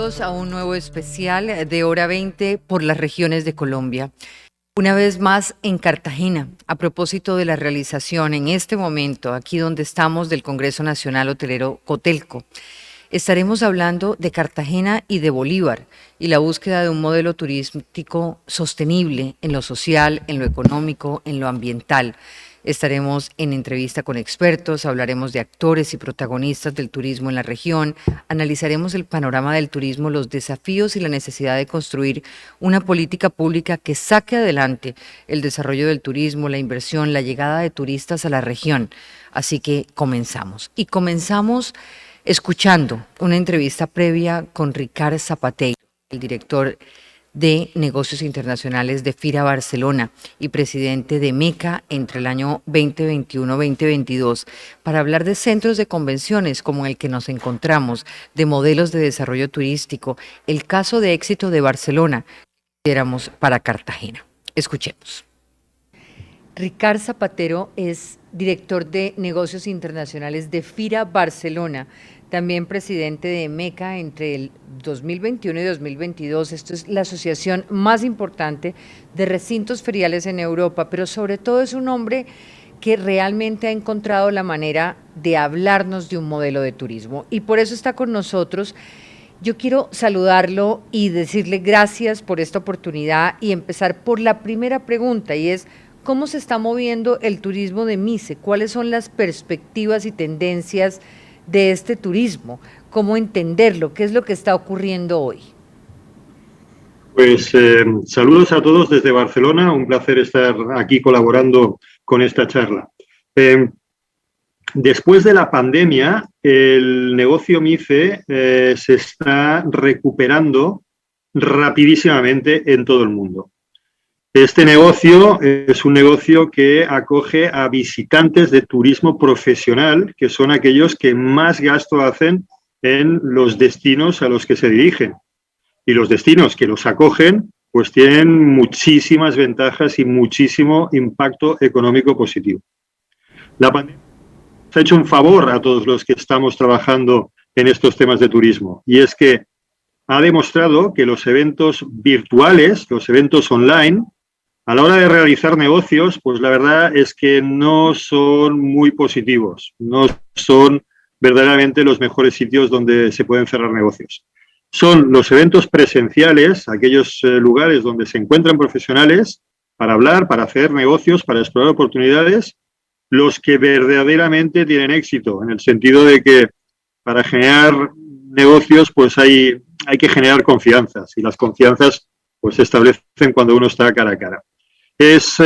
Bienvenidos a un nuevo especial de Hora 20 por las regiones de Colombia. Una vez más en Cartagena, a propósito de la realización en este momento, aquí donde estamos, del Congreso Nacional Hotelero Cotelco. Estaremos hablando de Cartagena y de Bolívar y la búsqueda de un modelo turístico sostenible en lo social, en lo económico, en lo ambiental. Estaremos en entrevista con expertos, hablaremos de actores y protagonistas del turismo en la región, analizaremos el panorama del turismo, los desafíos y la necesidad de construir una política pública que saque adelante el desarrollo del turismo, la inversión, la llegada de turistas a la región. Así que comenzamos. Y comenzamos escuchando una entrevista previa con Ricard Zapateiro, el director de Negocios Internacionales de FIRA Barcelona y presidente de MECA entre el año 2021-2022, para hablar de centros de convenciones como el que nos encontramos, de modelos de desarrollo turístico, el caso de éxito de Barcelona que éramos para Cartagena. Escuchemos. Ricard Zapateiro es director de Negocios Internacionales de FIRA Barcelona, también presidente de MECA entre el 2021 y 2022. Esto es la asociación más importante de recintos feriales en Europa, pero sobre todo es un hombre que realmente ha encontrado la manera de hablarnos de un modelo de turismo y por eso está con nosotros. Yo quiero saludarlo y decirle gracias por esta oportunidad y empezar por la primera pregunta, y es: ¿cómo se está moviendo el turismo de MICE? ¿Cuáles son las perspectivas y tendencias de este turismo? ¿Cómo entenderlo? ¿Qué es lo que está ocurriendo hoy? Pues saludos a todos desde Barcelona, un placer estar aquí colaborando con esta charla. Después de la pandemia, el negocio MICE se está recuperando rapidísimamente en todo el mundo. Este negocio es un negocio que acoge a visitantes de turismo profesional, que son aquellos que más gasto hacen en los destinos a los que se dirigen. Y los destinos que los acogen, pues tienen muchísimas ventajas y muchísimo impacto económico positivo. La pandemia ha hecho un favor a todos los que estamos trabajando en estos temas de turismo, y es que ha demostrado que los eventos virtuales, los eventos online, a la hora de realizar negocios, pues la verdad es que no son muy positivos, no son verdaderamente los mejores sitios donde se pueden cerrar negocios. Son los eventos presenciales, aquellos lugares donde se encuentran profesionales para hablar, para hacer negocios, para explorar oportunidades, los que verdaderamente tienen éxito, en el sentido de que para generar negocios pues hay que generar confianzas, y las confianzas pues se establecen cuando uno está cara a cara. Las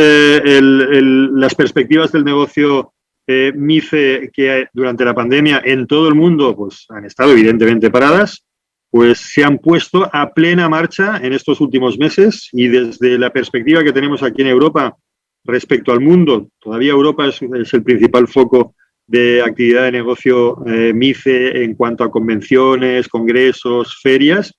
perspectivas del negocio MICE, que durante la pandemia en todo el mundo pues han estado evidentemente paradas, pues se han puesto a plena marcha en estos últimos meses, y desde la perspectiva que tenemos aquí en Europa respecto al mundo, todavía Europa es el principal foco de actividad de negocio MICE en cuanto a convenciones, congresos, ferias,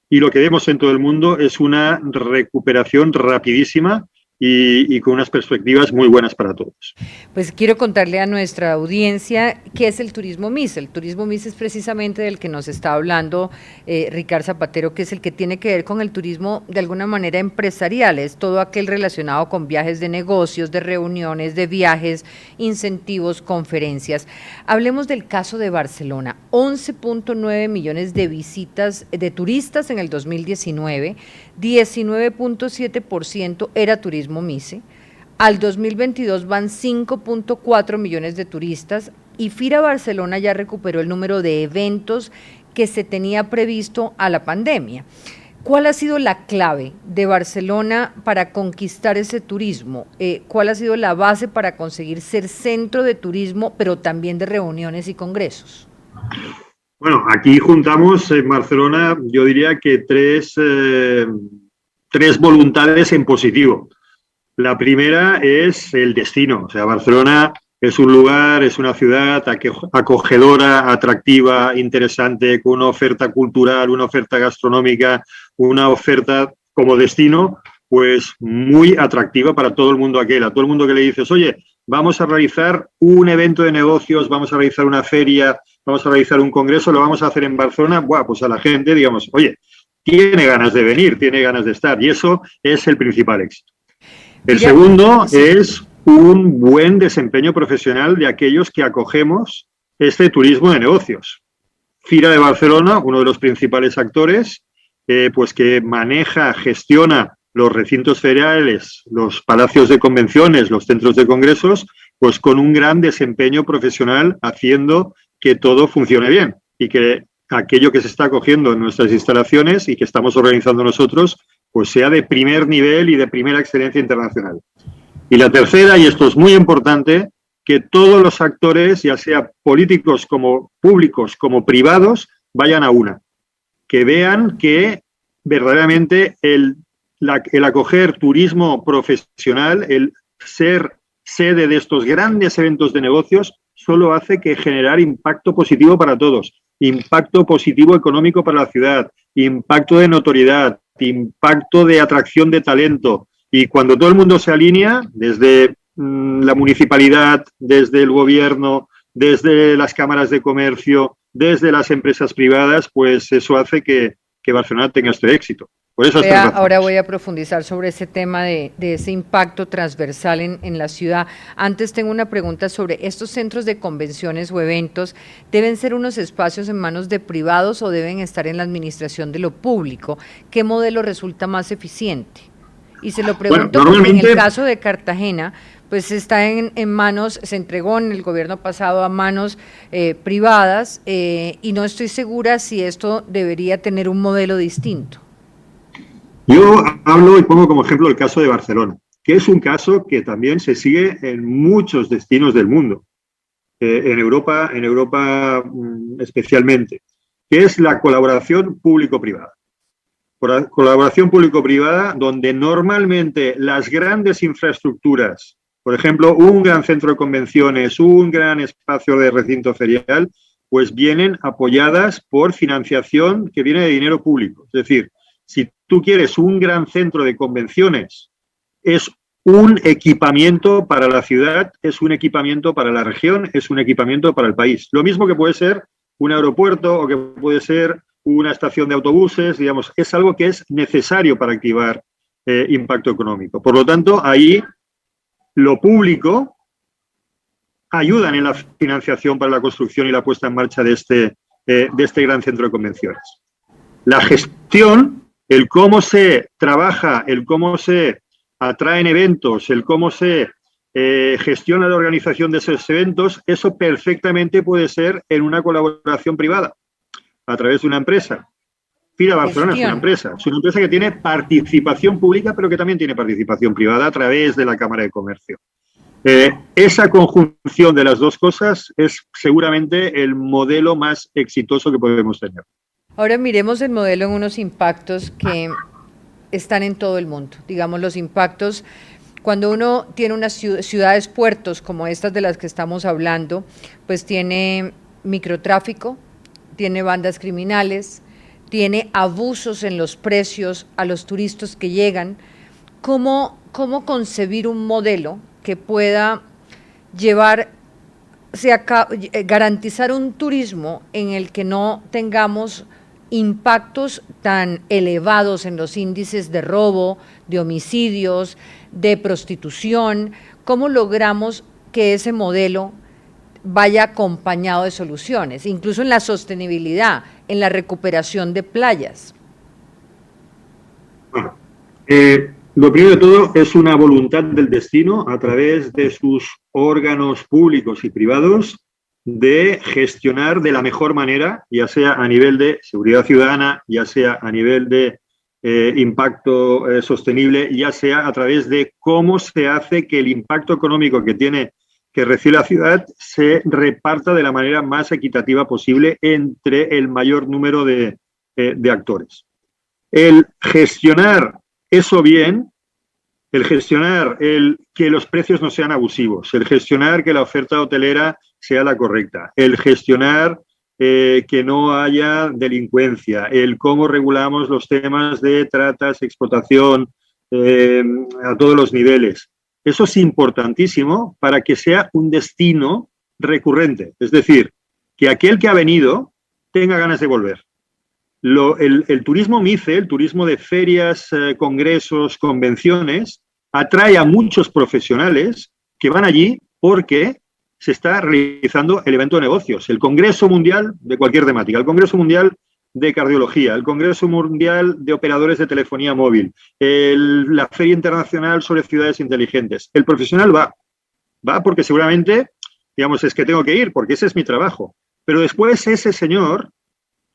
y lo que vemos en todo el mundo es una recuperación rapidísima y con unas perspectivas muy buenas para todos. Pues quiero contarle a nuestra audiencia qué es el turismo MICE. El turismo MICE es precisamente del que nos está hablando Ricard Zapateiro, que es el que tiene que ver con el turismo de alguna manera empresarial, es todo aquel relacionado con viajes de negocios, de reuniones, de viajes, incentivos, conferencias. Hablemos del caso de Barcelona: 11.9 millones de visitas de turistas en el 2019, 19.7% era turismo MICE. Al 2022 van 5.4 millones de turistas y FIRA Barcelona ya recuperó el número de eventos que se tenía previsto a la pandemia. ¿Cuál ha sido la clave de Barcelona para conquistar ese turismo? ¿Cuál ha sido la base para conseguir ser centro de turismo, pero también de reuniones y congresos? Bueno, aquí juntamos en Barcelona, yo diría que tres voluntades en positivo. La primera es el destino. O sea, Barcelona es un lugar, es una ciudad acogedora, atractiva, interesante, con una oferta cultural, una oferta gastronómica, una oferta como destino, pues muy atractiva para todo el mundo aquel. A todo el mundo que le dices, oye, vamos a realizar un evento de negocios, vamos a realizar una feria, vamos a realizar un congreso, lo vamos a hacer en Barcelona, buah, pues a la gente, digamos, oye, tiene ganas de venir, tiene ganas de estar, y eso es el principal éxito. El segundo es un buen desempeño profesional de aquellos que acogemos este turismo de negocios. Fira de Barcelona, uno de los principales actores, pues que maneja, gestiona los recintos feriales, los palacios de convenciones, los centros de congresos, pues con un gran desempeño profesional haciendo que todo funcione bien y que aquello que se está acogiendo en nuestras instalaciones y que estamos organizando nosotros, pues sea de primer nivel y de primera excelencia internacional. Y la tercera, y esto es muy importante, que todos los actores, ya sea políticos como públicos como privados, vayan a una. Que vean que verdaderamente el acoger turismo profesional, el ser sede de estos grandes eventos de negocios, solo hace que generar impacto positivo para todos. Impacto positivo económico para la ciudad, impacto de notoriedad, impacto de atracción de talento. Y cuando todo el mundo se alinea, desde la municipalidad, desde el gobierno, desde las cámaras de comercio, desde las empresas privadas, pues eso hace que Barcelona tenga este éxito. Por eso ahora voy a profundizar sobre ese tema de ese impacto transversal en la ciudad. Antes tengo una pregunta sobre estos centros de convenciones o eventos. ¿Deben ser unos espacios en manos de privados o deben estar en la administración de lo público? ¿Qué modelo resulta más eficiente? Y se lo pregunto porque en el caso de Cartagena, pues está en manos, se entregó en el gobierno pasado a manos privadas y no estoy segura si esto debería tener un modelo distinto. Yo hablo y pongo como ejemplo el caso de Barcelona, que es un caso que también se sigue en muchos destinos del mundo, en Europa especialmente, que es la colaboración público-privada. Colaboración público-privada donde normalmente las grandes infraestructuras, por ejemplo, un gran centro de convenciones, un gran espacio de recinto ferial, pues vienen apoyadas por financiación que viene de dinero público. Es decir, si tú quieres un gran centro de convenciones, es un equipamiento para la ciudad, es un equipamiento para la región, es un equipamiento para el país. Lo mismo que puede ser un aeropuerto o que puede ser una estación de autobuses, digamos, es algo que es necesario para activar impacto económico. Por lo tanto, ahí lo público ayudan en la financiación para la construcción y la puesta en marcha de este gran centro de convenciones. La gestión, el cómo se trabaja, el cómo se atraen eventos, el cómo se gestiona la organización de esos eventos, eso perfectamente puede ser en una colaboración privada, a través de una empresa. Fira Barcelona es una empresa que tiene participación pública, pero que también tiene participación privada a través de la Cámara de Comercio. Esa conjunción de las dos cosas es seguramente el modelo más exitoso que podemos tener. Ahora miremos el modelo en unos impactos que están en todo el mundo. Digamos, los impactos, cuando uno tiene unas ciudades puertos como estas de las que estamos hablando, pues tiene microtráfico, tiene bandas criminales, tiene abusos en los precios a los turistas que llegan. ¿Cómo concebir un modelo que pueda garantizar un turismo en el que no tengamos impactos tan elevados en los índices de robo, de homicidios, de prostitución? ¿Cómo logramos que ese modelo vaya acompañado de soluciones, incluso en la sostenibilidad, en la recuperación de playas? Bueno, lo primero de todo es una voluntad del destino a través de sus órganos públicos y privados de gestionar de la mejor manera, ya sea a nivel de seguridad ciudadana, ya sea a nivel de impacto sostenible, ya sea a través de cómo se hace que el impacto económico que recibe la ciudad se reparta de la manera más equitativa posible entre el mayor número de actores. El gestionar eso bien, el gestionar que los precios no sean abusivos, el gestionar que la oferta hotelera sea la correcta, el gestionar que no haya delincuencia, el cómo regulamos los temas de tratas, explotación a todos los niveles. Eso es importantísimo para que sea un destino recurrente. Es decir, que aquel que ha venido tenga ganas de volver. El turismo MICE, el turismo de ferias, congresos, convenciones, atrae a muchos profesionales que van allí porque se está realizando el evento de negocios, el Congreso Mundial de cualquier temática, el Congreso Mundial de Cardiología, el Congreso Mundial de Operadores de Telefonía Móvil, la Feria Internacional sobre Ciudades Inteligentes. El profesional va porque seguramente, digamos, es que tengo que ir, porque ese es mi trabajo. Pero después ese señor,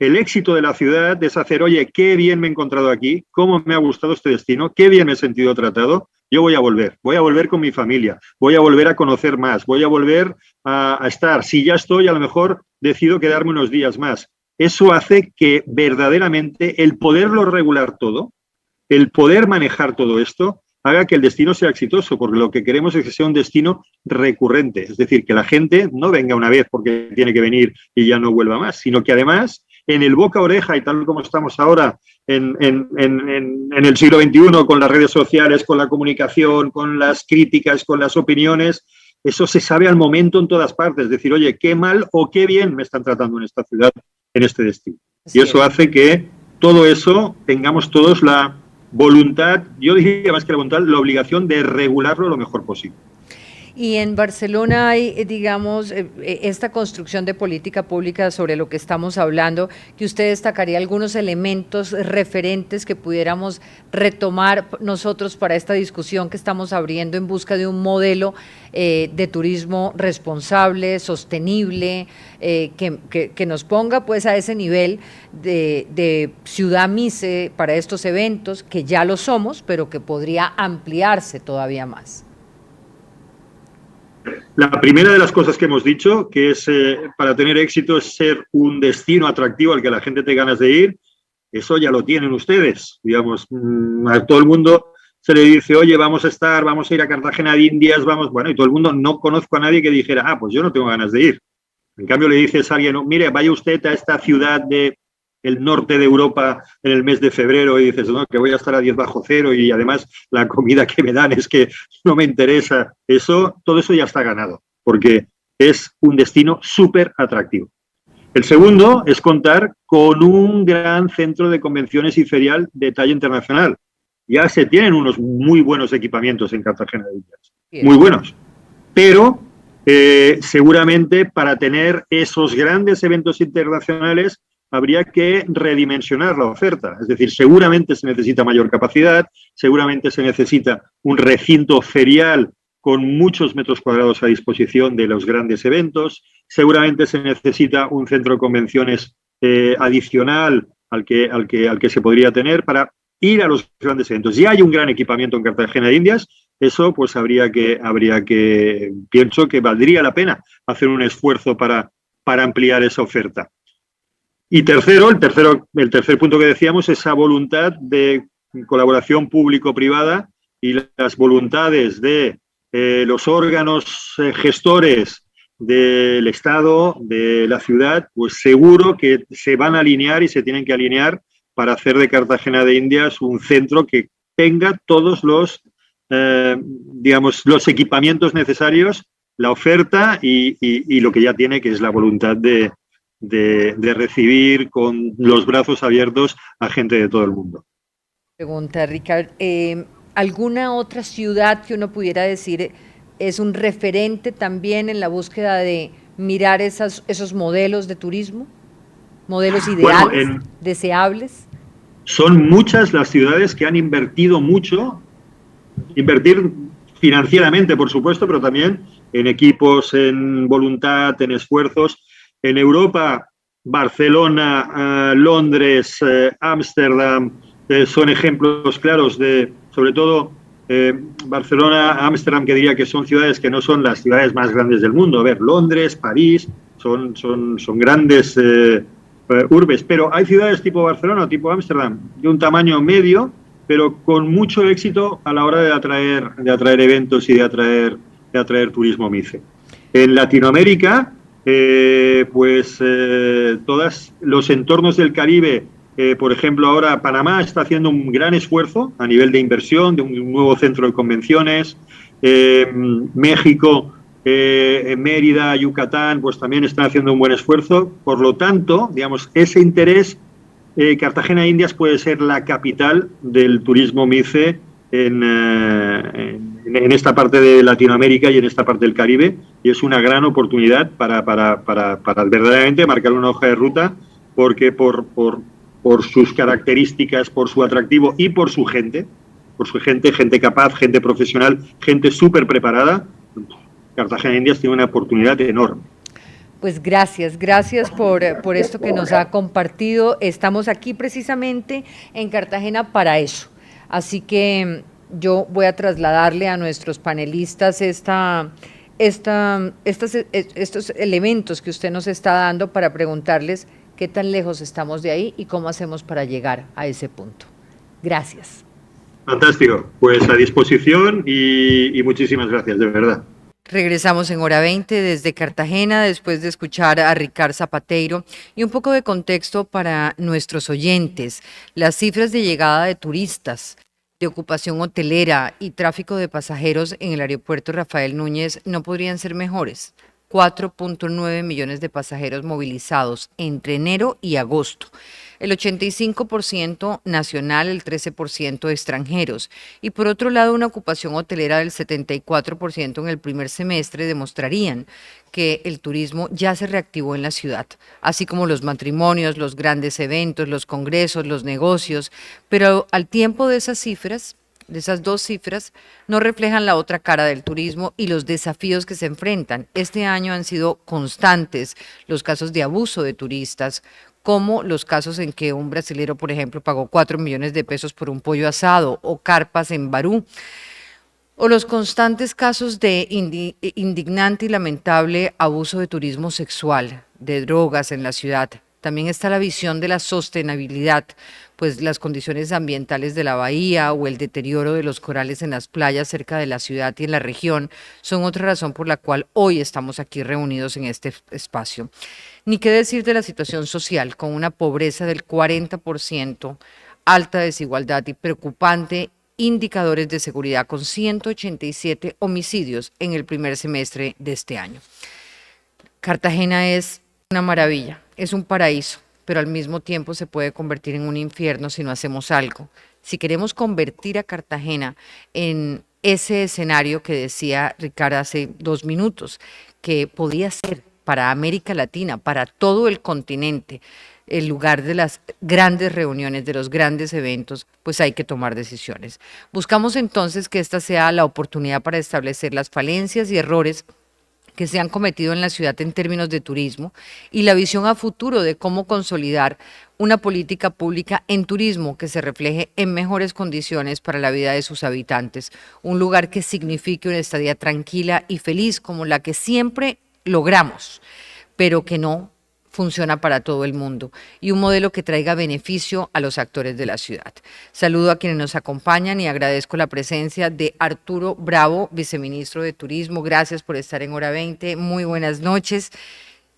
el éxito de la ciudad es hacer, oye, qué bien me he encontrado aquí, cómo me ha gustado este destino, qué bien me he sentido tratado, yo voy a volver con mi familia, voy a volver a conocer más, voy a volver a estar. Si ya estoy, a lo mejor decido quedarme unos días más. Eso hace que verdaderamente el poderlo regular todo, el poder manejar todo esto, haga que el destino sea exitoso, porque lo que queremos es que sea un destino recurrente, es decir, que la gente no venga una vez porque tiene que venir y ya no vuelva más, sino que además en el boca a oreja y tal como estamos ahora en el siglo XXI, con las redes sociales, con la comunicación, con las críticas, con las opiniones, eso se sabe al momento en todas partes, decir, oye, qué mal o qué bien me están tratando en esta ciudad, en este destino. Y eso hace que todo eso tengamos todos la voluntad, yo diría más que la voluntad, la obligación de regularlo lo mejor posible. Y en Barcelona hay, digamos, esta construcción de política pública sobre lo que estamos hablando, que usted destacaría algunos elementos referentes que pudiéramos retomar nosotros para esta discusión que estamos abriendo en busca de un modelo de turismo responsable, sostenible, que nos ponga pues a ese nivel de ciudad MICE para estos eventos, que ya lo somos, pero que podría ampliarse todavía más. La primera de las cosas que hemos dicho, que es para tener éxito, es ser un destino atractivo al que la gente tenga ganas de ir. Eso ya lo tienen ustedes. Digamos, a todo el mundo se le dice, oye, vamos a ir a Cartagena de Indias, bueno, y todo el mundo, no conozco a nadie que dijera, pues yo no tengo ganas de ir. En cambio le dices a alguien, mire, vaya usted a esta ciudad del norte de Europa en el mes de febrero, y dices, no, que voy a estar a 10 bajo cero y además la comida que me dan es que no me interesa. Todo eso ya está ganado, porque es un destino súper atractivo. El segundo es contar con un gran centro de convenciones y ferial de talla internacional. Ya se tienen unos muy buenos equipamientos en Cartagena de Indias, muy buenos, pero seguramente para tener esos grandes eventos internacionales habría que redimensionar la oferta. Es decir, seguramente se necesita mayor capacidad, seguramente se necesita un recinto ferial con muchos metros cuadrados a disposición de los grandes eventos, seguramente se necesita un centro de convenciones adicional al que se podría tener para ir a los grandes eventos. Ya hay un gran equipamiento en Cartagena de Indias, eso pues pienso que valdría la pena hacer un esfuerzo para ampliar esa oferta. Y el tercer punto que decíamos, esa voluntad de colaboración público-privada y las voluntades de los órganos gestores del Estado, de la ciudad, pues seguro que se van a alinear y se tienen que alinear para hacer de Cartagena de Indias un centro que tenga todos los equipamientos necesarios, la oferta y lo que ya tiene, que es la voluntad de recibir con los brazos abiertos a gente de todo el mundo. Pregunta, Ricard, ¿alguna otra ciudad que uno pudiera decir es un referente también en la búsqueda de mirar esos modelos de turismo? ¿Modelos ideales, deseables? Son muchas las ciudades que han invertido mucho, invertir financieramente, por supuesto, pero también en equipos, en voluntad, en esfuerzos. En Europa, Barcelona, Londres, Ámsterdam, son ejemplos claros sobre todo, Barcelona, Ámsterdam, que diría que son ciudades que no son las ciudades más grandes del mundo. A ver, Londres, París, son grandes urbes, pero hay ciudades tipo Barcelona o tipo Ámsterdam de un tamaño medio, pero con mucho éxito a la hora de atraer eventos y de atraer turismo MICE. En Latinoamérica, todos los entornos del Caribe, por ejemplo, ahora Panamá está haciendo un gran esfuerzo a nivel de inversión, de un nuevo centro de convenciones. México, Mérida, Yucatán, pues también están haciendo un buen esfuerzo. Por lo tanto, digamos, ese interés, Cartagena de Indias puede ser la capital del turismo MICE en esta parte de Latinoamérica y en esta parte del Caribe, y es una gran oportunidad para verdaderamente marcar una hoja de ruta, porque por sus características, por su atractivo y por su gente, gente capaz, gente profesional, gente súper preparada, Cartagena de Indias tiene una oportunidad enorme. Pues gracias por esto que nos ha compartido. Estamos aquí precisamente en Cartagena para eso. Así que yo voy a trasladarle a nuestros panelistas estos elementos que usted nos está dando para preguntarles qué tan lejos estamos de ahí y cómo hacemos para llegar a ese punto. Gracias. Fantástico, pues a disposición y muchísimas gracias, de verdad. Regresamos en Hora 20 desde Cartagena después de escuchar a Ricard Zapateiro y un poco de contexto para nuestros oyentes. Las cifras de llegada de turistas, de ocupación hotelera y tráfico de pasajeros en el aeropuerto Rafael Núñez no podrían ser mejores. 4.9 millones de pasajeros movilizados entre enero y agosto. El 85% nacional, el 13% extranjeros. Y por otro lado, una ocupación hotelera del 74% en el primer semestre demostrarían que el turismo ya se reactivó en la ciudad, así como los matrimonios, los grandes eventos, los congresos, los negocios. Pero al tiempo de esas cifras, de esas dos cifras, no reflejan la otra cara del turismo y los desafíos que se enfrentan. Este año han sido constantes los casos de abuso de turistas, como los casos en que un brasilero, por ejemplo, pagó 4 millones de pesos por un pollo asado, o carpas en Barú, o los constantes casos de indignante y lamentable abuso de turismo sexual, de drogas en la ciudad. También está la visión de la sostenibilidad, pues las condiciones ambientales de la bahía o el deterioro de los corales en las playas cerca de la ciudad y en la región son otra razón por la cual hoy estamos aquí reunidos en este espacio. Ni qué decir de la situación social, con una pobreza del 40%, alta desigualdad y preocupante indicadores de seguridad, con 187 homicidios en el primer semestre de este año. Cartagena es una maravilla, es un paraíso, pero al mismo tiempo se puede convertir en un infierno si no hacemos algo. Si queremos convertir a Cartagena en ese escenario que decía Ricardo hace 2 minutos, que podía ser para América Latina, para todo el continente, el lugar de las grandes reuniones, de los grandes eventos, pues hay que tomar decisiones. Buscamos entonces que esta sea la oportunidad para establecer las falencias y errores que se han cometido en la ciudad en términos de turismo y la visión a futuro de cómo consolidar una política pública en turismo que se refleje en mejores condiciones para la vida de sus habitantes, un lugar que signifique una estadía tranquila y feliz como la que siempre logramos, pero que no funciona para todo el mundo, y un modelo que traiga beneficio a los actores de la ciudad. Saludo a quienes nos acompañan y agradezco la presencia de Arturo Bravo, viceministro de Turismo. Gracias por estar en Hora 20. Muy buenas noches.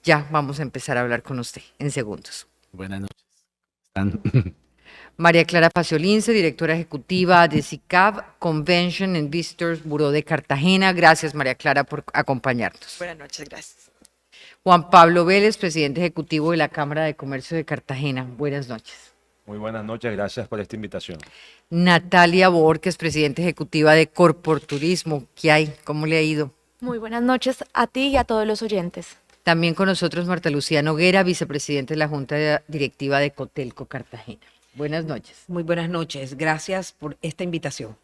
Ya vamos a empezar a hablar con usted en segundos. Buenas noches. María Clara Faciolince, directora ejecutiva de CICAV, Convention and Visitors Bureau de Cartagena. Gracias, María Clara, por acompañarnos. Buenas noches, gracias. Juan Pablo Vélez, presidente ejecutivo de la Cámara de Comercio de Cartagena. Buenas noches. Muy buenas noches, gracias por esta invitación. Natalia Borges, presidenta ejecutiva de Corporturismo. ¿Qué hay? ¿Cómo le ha ido? Muy buenas noches a ti y a todos los oyentes. También con nosotros Marta Lucía Noguera, vicepresidente de la Junta Directiva de Cotelco Cartagena. Buenas noches. Muy buenas noches, gracias por esta invitación.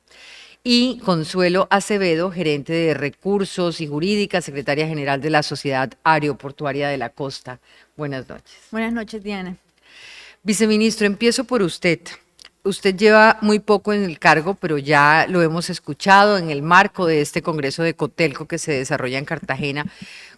Y Consuelo Acevedo, gerente de Recursos y Jurídica, secretaria general de la Sociedad Aeroportuaria de la Costa. Buenas noches. Buenas noches, Diana. Viceministro, empiezo por usted. Usted lleva muy poco en el cargo, pero ya lo hemos escuchado en el marco de este Congreso de Cotelco que se desarrolla en Cartagena.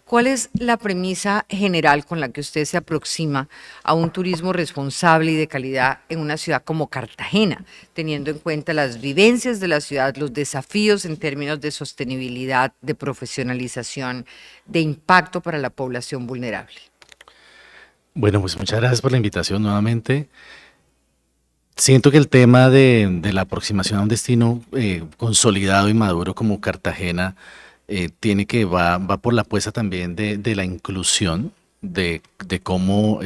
¿Cuál es la premisa general con la que usted se aproxima a un turismo responsable y de calidad en una ciudad como Cartagena, teniendo en cuenta las vivencias de la ciudad, los desafíos en términos de sostenibilidad, de profesionalización, de impacto para la población vulnerable? Bueno, pues muchas gracias por la invitación nuevamente. Siento que el tema de la aproximación a un destino consolidado y maduro como Cartagena va por la apuesta también de la inclusión, de cómo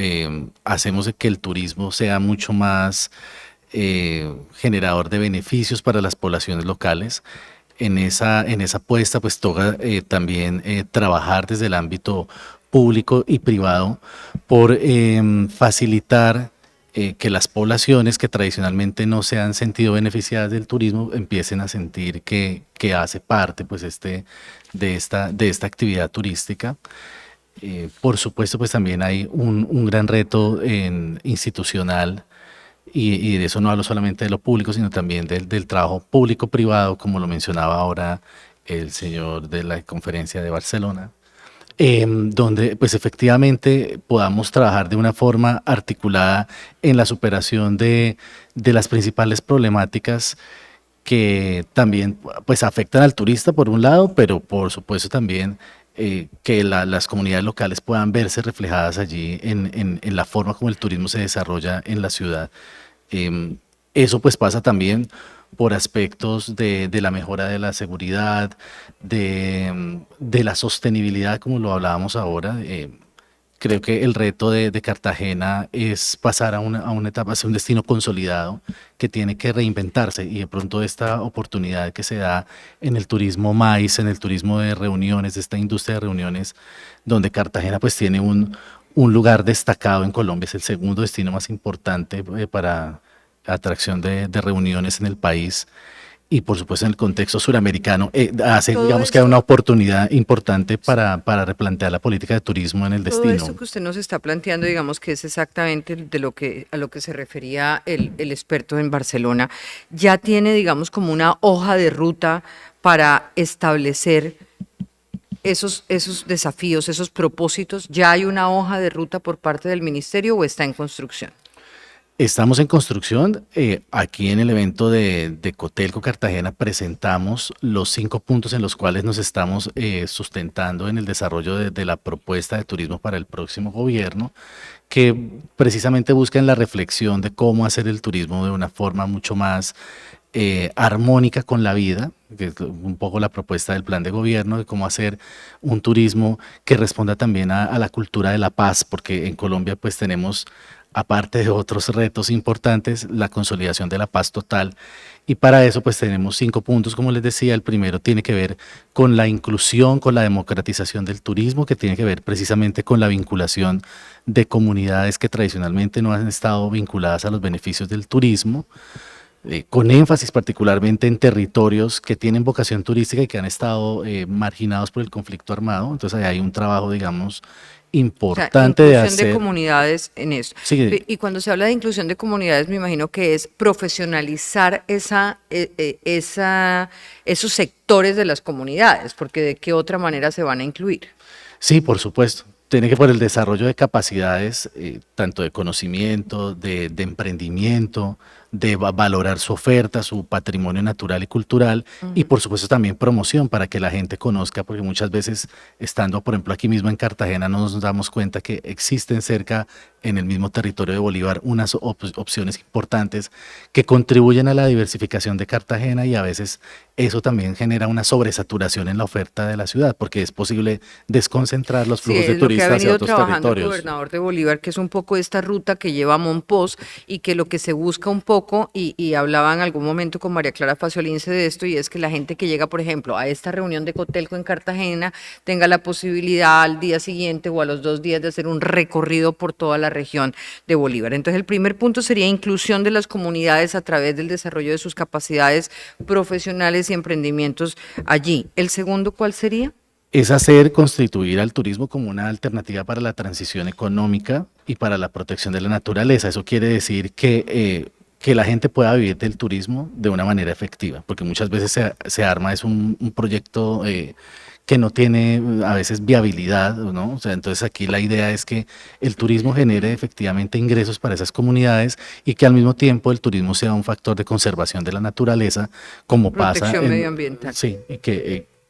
hacemos de que el turismo sea mucho más generador de beneficios para las poblaciones locales. En esa apuesta pues toca también trabajar desde el ámbito público y privado por facilitar que las poblaciones que tradicionalmente no se han sentido beneficiadas del turismo empiecen a sentir que hace parte pues de esta actividad turística. Por supuesto pues también hay un gran reto institucional y de eso no hablo solamente de lo público, sino también del trabajo público-privado, como lo mencionaba ahora el señor de la conferencia de Barcelona, donde pues efectivamente podamos trabajar de una forma articulada en la superación de las principales problemáticas que también pues afectan al turista por un lado, pero por supuesto también que las comunidades locales puedan verse reflejadas allí en la forma como el turismo se desarrolla en la ciudad. Eso pues pasa también por aspectos de la mejora de la seguridad, de la sostenibilidad, como lo hablábamos ahora. Creo que el reto de Cartagena es pasar a una etapa, a ser un destino consolidado que tiene que reinventarse y de pronto esta oportunidad que se da en el turismo MICE, en el turismo de reuniones, de esta industria de reuniones, donde Cartagena pues tiene un lugar destacado en Colombia, es el segundo destino más importante para atracción de reuniones en el país y por supuesto en el contexto suramericano, hace Todo digamos que esto- hay una oportunidad importante para replantear la política de turismo en el Todo destino. esto que usted nos está planteando, digamos que es exactamente a lo que se refería el experto en Barcelona, ya tiene, digamos, como una hoja de ruta para establecer esos desafíos, esos propósitos. ¿Ya hay una hoja de ruta por parte del ministerio o está en construcción? Estamos en construcción. Aquí en el evento de Cotelco Cartagena presentamos los 5 puntos en los cuales nos estamos sustentando en el desarrollo de la propuesta de turismo para el próximo gobierno, que precisamente buscan la reflexión de cómo hacer el turismo de una forma mucho más armónica con la vida, que es un poco la propuesta del plan de gobierno, de cómo hacer un turismo que responda también a la cultura de la paz, porque en Colombia pues tenemos, aparte de otros retos importantes, la consolidación de la paz total. Y para eso pues tenemos 5 puntos, como les decía. El primero tiene que ver con la inclusión, con la democratización del turismo, que tiene que ver precisamente con la vinculación de comunidades que tradicionalmente no han estado vinculadas a los beneficios del turismo, con énfasis particularmente en territorios que tienen vocación turística y que han estado marginados por el conflicto armado. Entonces ahí hay un trabajo, digamos, O sea, importante de inclusión de hacer. comunidades en eso. Sí. Y cuando se habla de inclusión de comunidades, me imagino que es profesionalizar esos sectores de las comunidades, porque de qué otra manera se van a incluir. Sí, por supuesto. Tiene que por el desarrollo de capacidades, tanto de conocimiento, de emprendimiento, de valorar su oferta, su patrimonio natural y cultural, y por supuesto también promoción para que la gente conozca, porque muchas veces estando, por ejemplo, aquí mismo en Cartagena, no nos damos cuenta que existen cerca en el mismo territorio de Bolívar unas opciones importantes que contribuyen a la diversificación de Cartagena, y a veces eso también genera una sobresaturación en la oferta de la ciudad, porque es posible desconcentrar los flujos de es lo que ha turistas hacia venido otros trabajando el territorios. gobernador de Bolívar, que es un poco esta ruta que lleva a Monpós y que lo que se busca un poco, y hablaba en algún momento con María Clara Faciolince de esto, y es que la gente que llega, por ejemplo, a esta reunión de Cotelco en Cartagena tenga la posibilidad al día siguiente o a los 2 días de hacer un recorrido por toda la región de Bolívar. Entonces, el primer punto sería inclusión de las comunidades a través del desarrollo de sus capacidades profesionales y emprendimientos allí. ¿El segundo cuál sería? Es hacer constituir al turismo como una alternativa para la transición económica y para la protección de la naturaleza. Eso quiere decir que la gente pueda vivir del turismo de una manera efectiva, porque muchas veces se arma es un proyecto que no tiene a veces viabilidad, ¿no? O sea, entonces aquí la idea es que el turismo genere efectivamente ingresos para esas comunidades y que al mismo tiempo el turismo sea un factor de conservación de la naturaleza, como pasa Protección medioambiental. Sí, y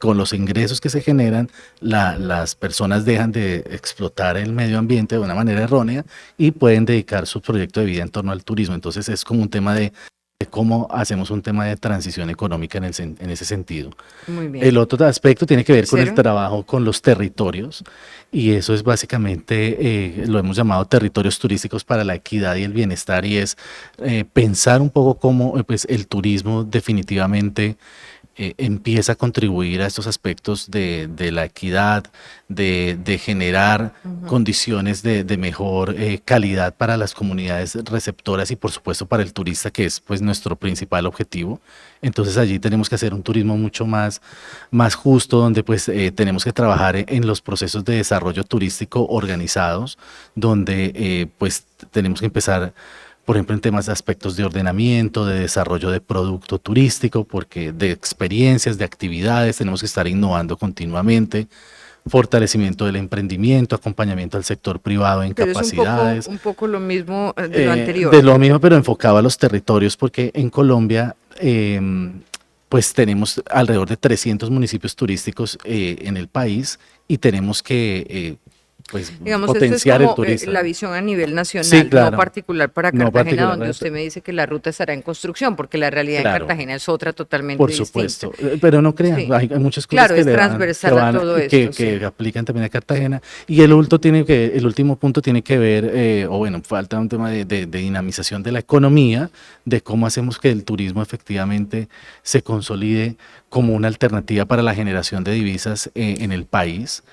con los ingresos que se generan, las personas dejan de explotar el medio ambiente de una manera errónea y pueden dedicar su proyecto de vida en torno al turismo. Entonces es como un tema de cómo hacemos un tema de transición económica en ese sentido. Muy bien. El otro aspecto tiene que ver con el Tercero. trabajo con los territorios y eso es básicamente, lo hemos llamado territorios turísticos para la equidad y el bienestar y es pensar un poco cómo pues, el turismo definitivamente empieza a contribuir a estos aspectos de la equidad, de generar condiciones de mejor calidad para las comunidades receptoras y por supuesto para el turista, que es pues nuestro principal objetivo. Entonces allí tenemos que hacer un turismo mucho más justo, donde pues tenemos que trabajar en los procesos de desarrollo turístico organizados, donde pues tenemos que empezar por ejemplo, en temas de aspectos de ordenamiento, de desarrollo de producto turístico, porque de experiencias, de actividades, tenemos que estar innovando continuamente, fortalecimiento del emprendimiento, acompañamiento al sector privado en Pero capacidades. es un poco lo mismo de lo anterior. De lo mismo, pero enfocado a los territorios, porque en Colombia pues tenemos alrededor de 300 municipios turísticos en el país y tenemos que pues Digamos, potenciar esto el es como turista. la visión a nivel nacional, Sí, claro. no particular para No Cartagena, particular, donde ¿no? usted me dice que la ruta estará en construcción, porque la realidad Claro. en Cartagena es otra totalmente Por distinta. supuesto, pero no crean, Sí. hay muchas cosas Claro, que es le dan- transversal que a van- todo que, esto, que sí. aplican también a Cartagena. Y el último punto tiene que ver, o bueno, falta un tema de dinamización de la economía, de cómo hacemos que el turismo efectivamente se consolide como una alternativa para la generación de divisas en el país.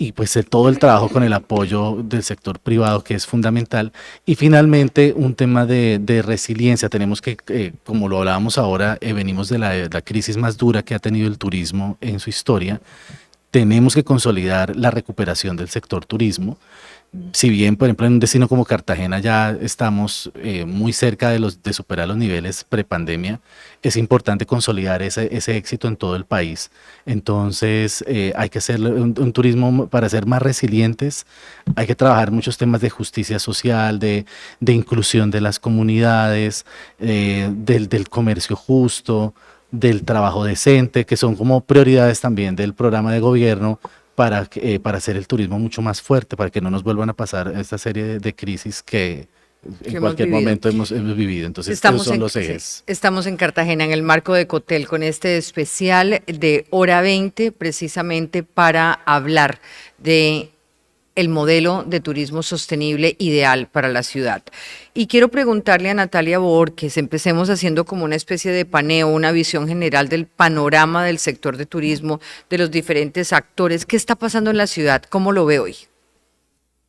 Y pues todo el trabajo con el apoyo del sector privado que es fundamental y finalmente un tema de resiliencia. Tenemos que, como lo hablábamos ahora, venimos de la crisis más dura que ha tenido el turismo en su historia. Tenemos que consolidar la recuperación del sector turismo. Si bien, por ejemplo, en un destino como Cartagena ya estamos muy cerca de superar los niveles prepandemia, es importante consolidar ese éxito en todo el país. Entonces, hay que hacer un turismo para ser más resilientes, hay que trabajar muchos temas de justicia social, de inclusión de las comunidades, del comercio justo, del trabajo decente, que son como prioridades también del programa de gobierno para hacer el turismo mucho más fuerte, para que no nos vuelvan a pasar esta serie de crisis que en hemos cualquier vivido. momento hemos vivido. Entonces, estos son los sí, ejes. estamos en Cartagena, en el marco de Cotel, con este especial de Hora 20, precisamente para hablar de el modelo de turismo sostenible ideal para la ciudad. Y quiero preguntarle a Natalia Borges, empecemos haciendo como una especie de paneo, una visión general del panorama del sector de turismo, de los diferentes actores. ¿Qué está pasando en la ciudad? ¿Cómo lo ve hoy?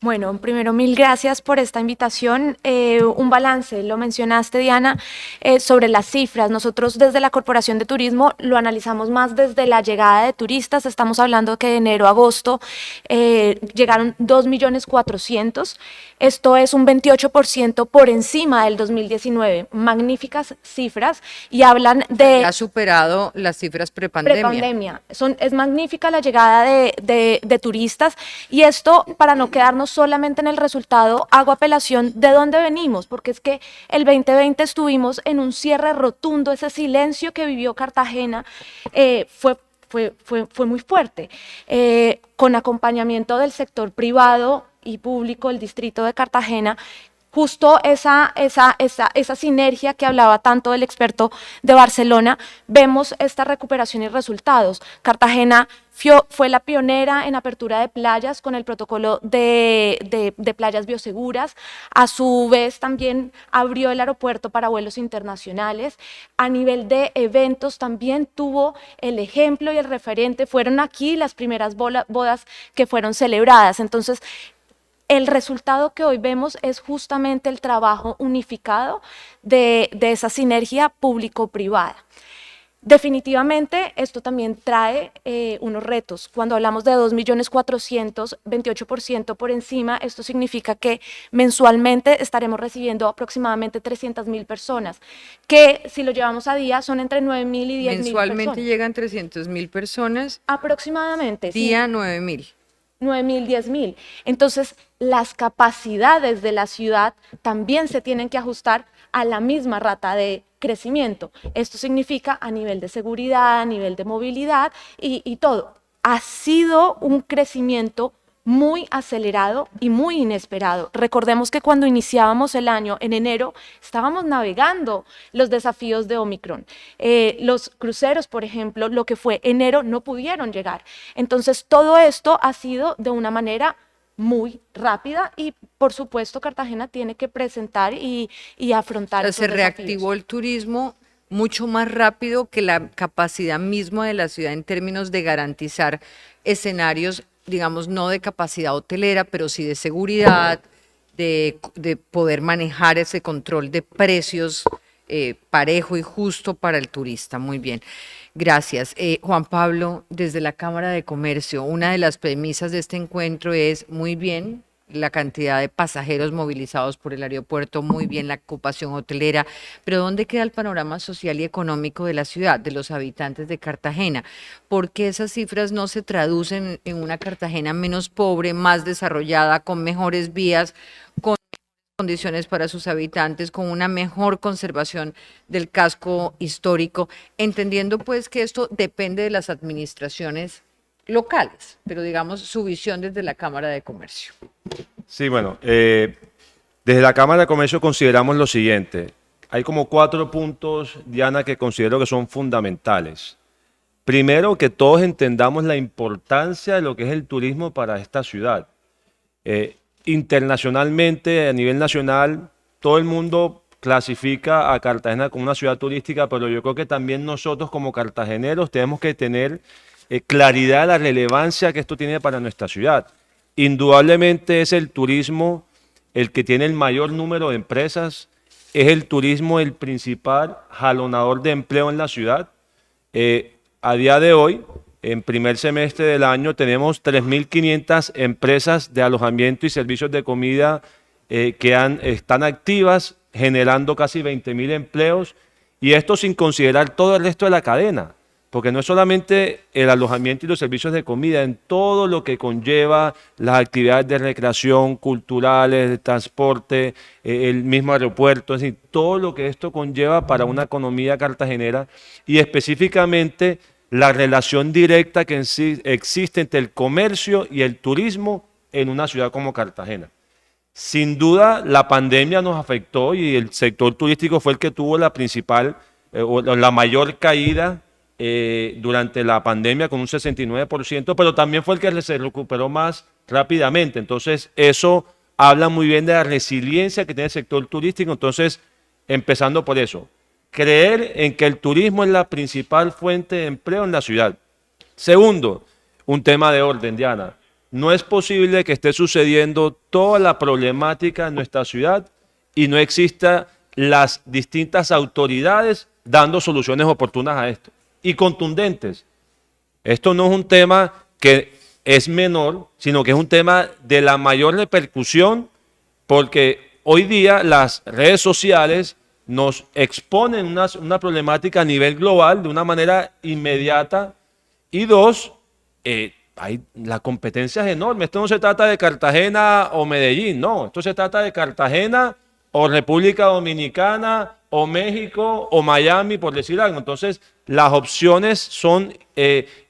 Bueno, primero, mil gracias por esta invitación. Un balance, lo mencionaste, Diana, sobre las cifras. Nosotros desde la Corporación de Turismo lo analizamos más desde la llegada de turistas. Estamos hablando que de enero a agosto llegaron 2.400.000. Esto es un 28% por encima del 2019. Magníficas cifras y hablan de... Ha superado las cifras prepandemia. Prepandemia. Es magnífica la llegada de turistas y esto, para no quedarnos solamente en el resultado, hago apelación de dónde venimos, porque es que el 2020 estuvimos en un cierre rotundo, ese silencio que vivió Cartagena fue muy fuerte, con acompañamiento del sector privado y público, el distrito de Cartagena. Justo esa sinergia que hablaba tanto el experto de Barcelona, vemos esta recuperación y resultados. Cartagena fue la pionera en apertura de playas con el protocolo de playas bioseguras. A su vez también abrió el aeropuerto para vuelos internacionales. A nivel de eventos también tuvo el ejemplo y el referente. Fueron aquí las primeras bodas que fueron celebradas. Entonces, el resultado que hoy vemos es justamente el trabajo unificado de esa sinergia público-privada. Definitivamente esto también trae unos retos. Cuando hablamos de 2.400.000, 28% por encima, esto significa que mensualmente estaremos recibiendo aproximadamente 300.000 personas, que si lo llevamos a día son entre 9.000 y 10.000 personas. Mensualmente llegan 300.000 personas, Aproximadamente. día sí. 9.000. 9.000, 10.000. Entonces, las capacidades de la ciudad también se tienen que ajustar a la misma rata de crecimiento. Esto significa a nivel de seguridad, a nivel de movilidad y todo. Ha sido un crecimiento muy acelerado y muy inesperado. Recordemos que cuando iniciábamos el año, en enero, estábamos navegando los desafíos de Omicron. Los cruceros, por ejemplo, lo que fue enero, no pudieron llegar. Entonces, todo esto ha sido de una manera muy rápida y, por supuesto, Cartagena tiene que presentar y afrontar esos Se desafíos. reactivó el turismo mucho más rápido que la capacidad misma de la ciudad en términos de garantizar escenarios, digamos, no de capacidad hotelera, pero sí de seguridad, de poder manejar ese control de precios parejo y justo para el turista. Muy bien, gracias. Juan Pablo, desde la Cámara de Comercio, una de las premisas de este encuentro es, muy bien, la cantidad de pasajeros movilizados por el aeropuerto, muy bien la ocupación hotelera, pero ¿dónde queda el panorama social y económico de la ciudad, de los habitantes de Cartagena? ¿Por qué esas cifras no se traducen en una Cartagena menos pobre, más desarrollada, con mejores vías, con condiciones para sus habitantes, con una mejor conservación del casco histórico, entendiendo pues que esto depende de las administraciones locales, pero digamos su visión desde la Cámara de Comercio? Sí, bueno, desde la Cámara de Comercio consideramos lo siguiente. Hay como 4 puntos, Diana, que considero que son fundamentales. Primero, que todos entendamos la importancia de lo que es el turismo para esta ciudad. Internacionalmente, a nivel nacional, todo el mundo clasifica a Cartagena como una ciudad turística, pero yo creo que también nosotros como cartageneros tenemos que tener claridad de la relevancia que esto tiene para nuestra ciudad. Indudablemente es el turismo el que tiene el mayor número de empresas, es el turismo el principal jalonador de empleo en la ciudad. A día de hoy, en primer semestre del año, tenemos 3.500 empresas de alojamiento y servicios de comida que están activas, generando casi 20.000 empleos, y esto sin considerar todo el resto de la cadena. Porque no es solamente el alojamiento y los servicios de comida, en todo lo que conlleva las actividades de recreación, culturales, de transporte, el mismo aeropuerto, es decir, todo lo que esto conlleva para una economía cartagenera y específicamente la relación directa que existe entre el comercio y el turismo en una ciudad como Cartagena. Sin duda, la pandemia nos afectó y el sector turístico fue el que tuvo la principal o la mayor caída durante la pandemia con un 69%, pero también fue el que se recuperó más rápidamente. Entonces, eso habla muy bien de la resiliencia que tiene el sector turístico. Entonces, empezando por eso, creer en que el turismo es la principal fuente de empleo en la ciudad. Segundo, un tema de orden, Diana. No es posible que esté sucediendo toda la problemática en nuestra ciudad y no exista las distintas autoridades dando soluciones oportunas a esto y contundentes. Esto no es un tema que es menor, sino que es un tema de la mayor repercusión, porque hoy día las redes sociales nos exponen una problemática a nivel global de una manera inmediata. Y dos, la competencia es enorme. Esto no se trata de Cartagena o Medellín, no. Esto se trata de Cartagena o República Dominicana o México o Miami, por decir algo. Entonces, las opciones son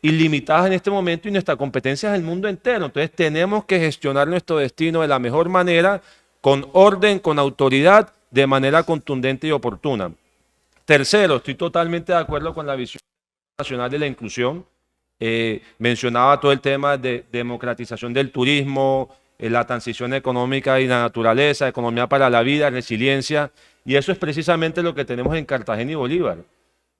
ilimitadas en este momento y nuestra competencia es el mundo entero. Entonces, tenemos que gestionar nuestro destino de la mejor manera, con orden, con autoridad, de manera contundente y oportuna. Tercero, estoy totalmente de acuerdo con la visión nacional de la inclusión. Mencionaba todo el tema de democratización del turismo, la transición económica y la naturaleza, economía para la vida, resiliencia, y eso es precisamente lo que tenemos en Cartagena y Bolívar.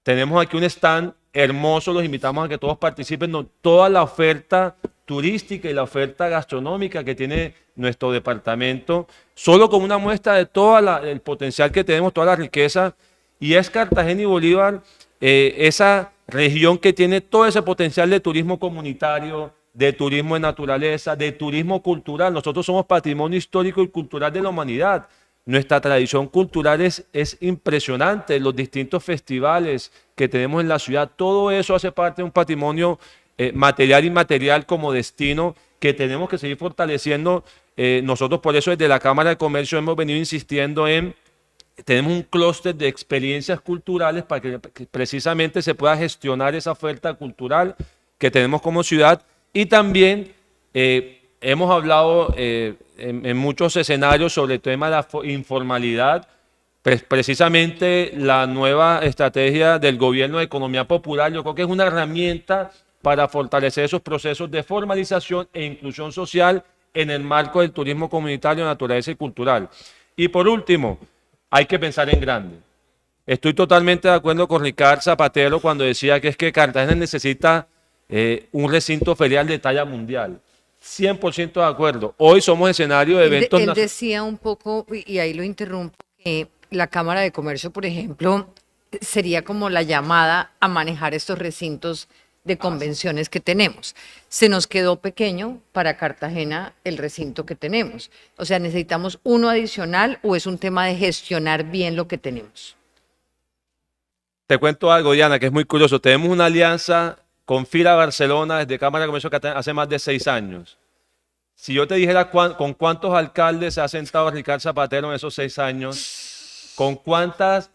Tenemos aquí un stand hermoso, los invitamos a que todos participen, toda la oferta turística y la oferta gastronómica que tiene nuestro departamento, solo con una muestra de todo el potencial que tenemos, toda la riqueza, y es Cartagena y Bolívar esa región que tiene todo ese potencial de turismo comunitario, de turismo de naturaleza, de turismo cultural. Nosotros somos patrimonio histórico y cultural de la humanidad. Nuestra tradición cultural es impresionante, los distintos festivales que tenemos en la ciudad, todo eso hace parte de un patrimonio material e inmaterial como destino que tenemos que seguir fortaleciendo. Nosotros por eso desde la Cámara de Comercio hemos venido insistiendo en tenemos un clúster de experiencias culturales para que precisamente se pueda gestionar esa oferta cultural que tenemos como ciudad. Y también hemos hablado en muchos escenarios sobre el tema de la informalidad. Precisamente la nueva estrategia del gobierno de economía popular, yo creo que es una herramienta para fortalecer esos procesos de formalización e inclusión social en el marco del turismo comunitario, naturaleza y cultural. Y por último, hay que pensar en grande. Estoy totalmente de acuerdo con Ricardo Zapatero cuando decía que es que Cartagena necesita un recinto ferial de talla mundial. 100% de acuerdo. Hoy somos escenario de eventos. Él decía un poco, y ahí lo interrumpo, que la Cámara de Comercio, por ejemplo, sería como la llamada a manejar estos recintos de convenciones que tenemos. Se nos quedó pequeño para Cartagena el recinto que tenemos. O sea, ¿necesitamos uno adicional o es un tema de gestionar bien lo que tenemos? Te cuento algo, Diana, que es muy curioso. Tenemos una alianza con FIRA Barcelona desde Cámara de Comercio Cartagena hace más de 6 años. Si yo te dijera con cuántos alcaldes se ha sentado Ricardo Zapatero en esos 6 años, con cuántas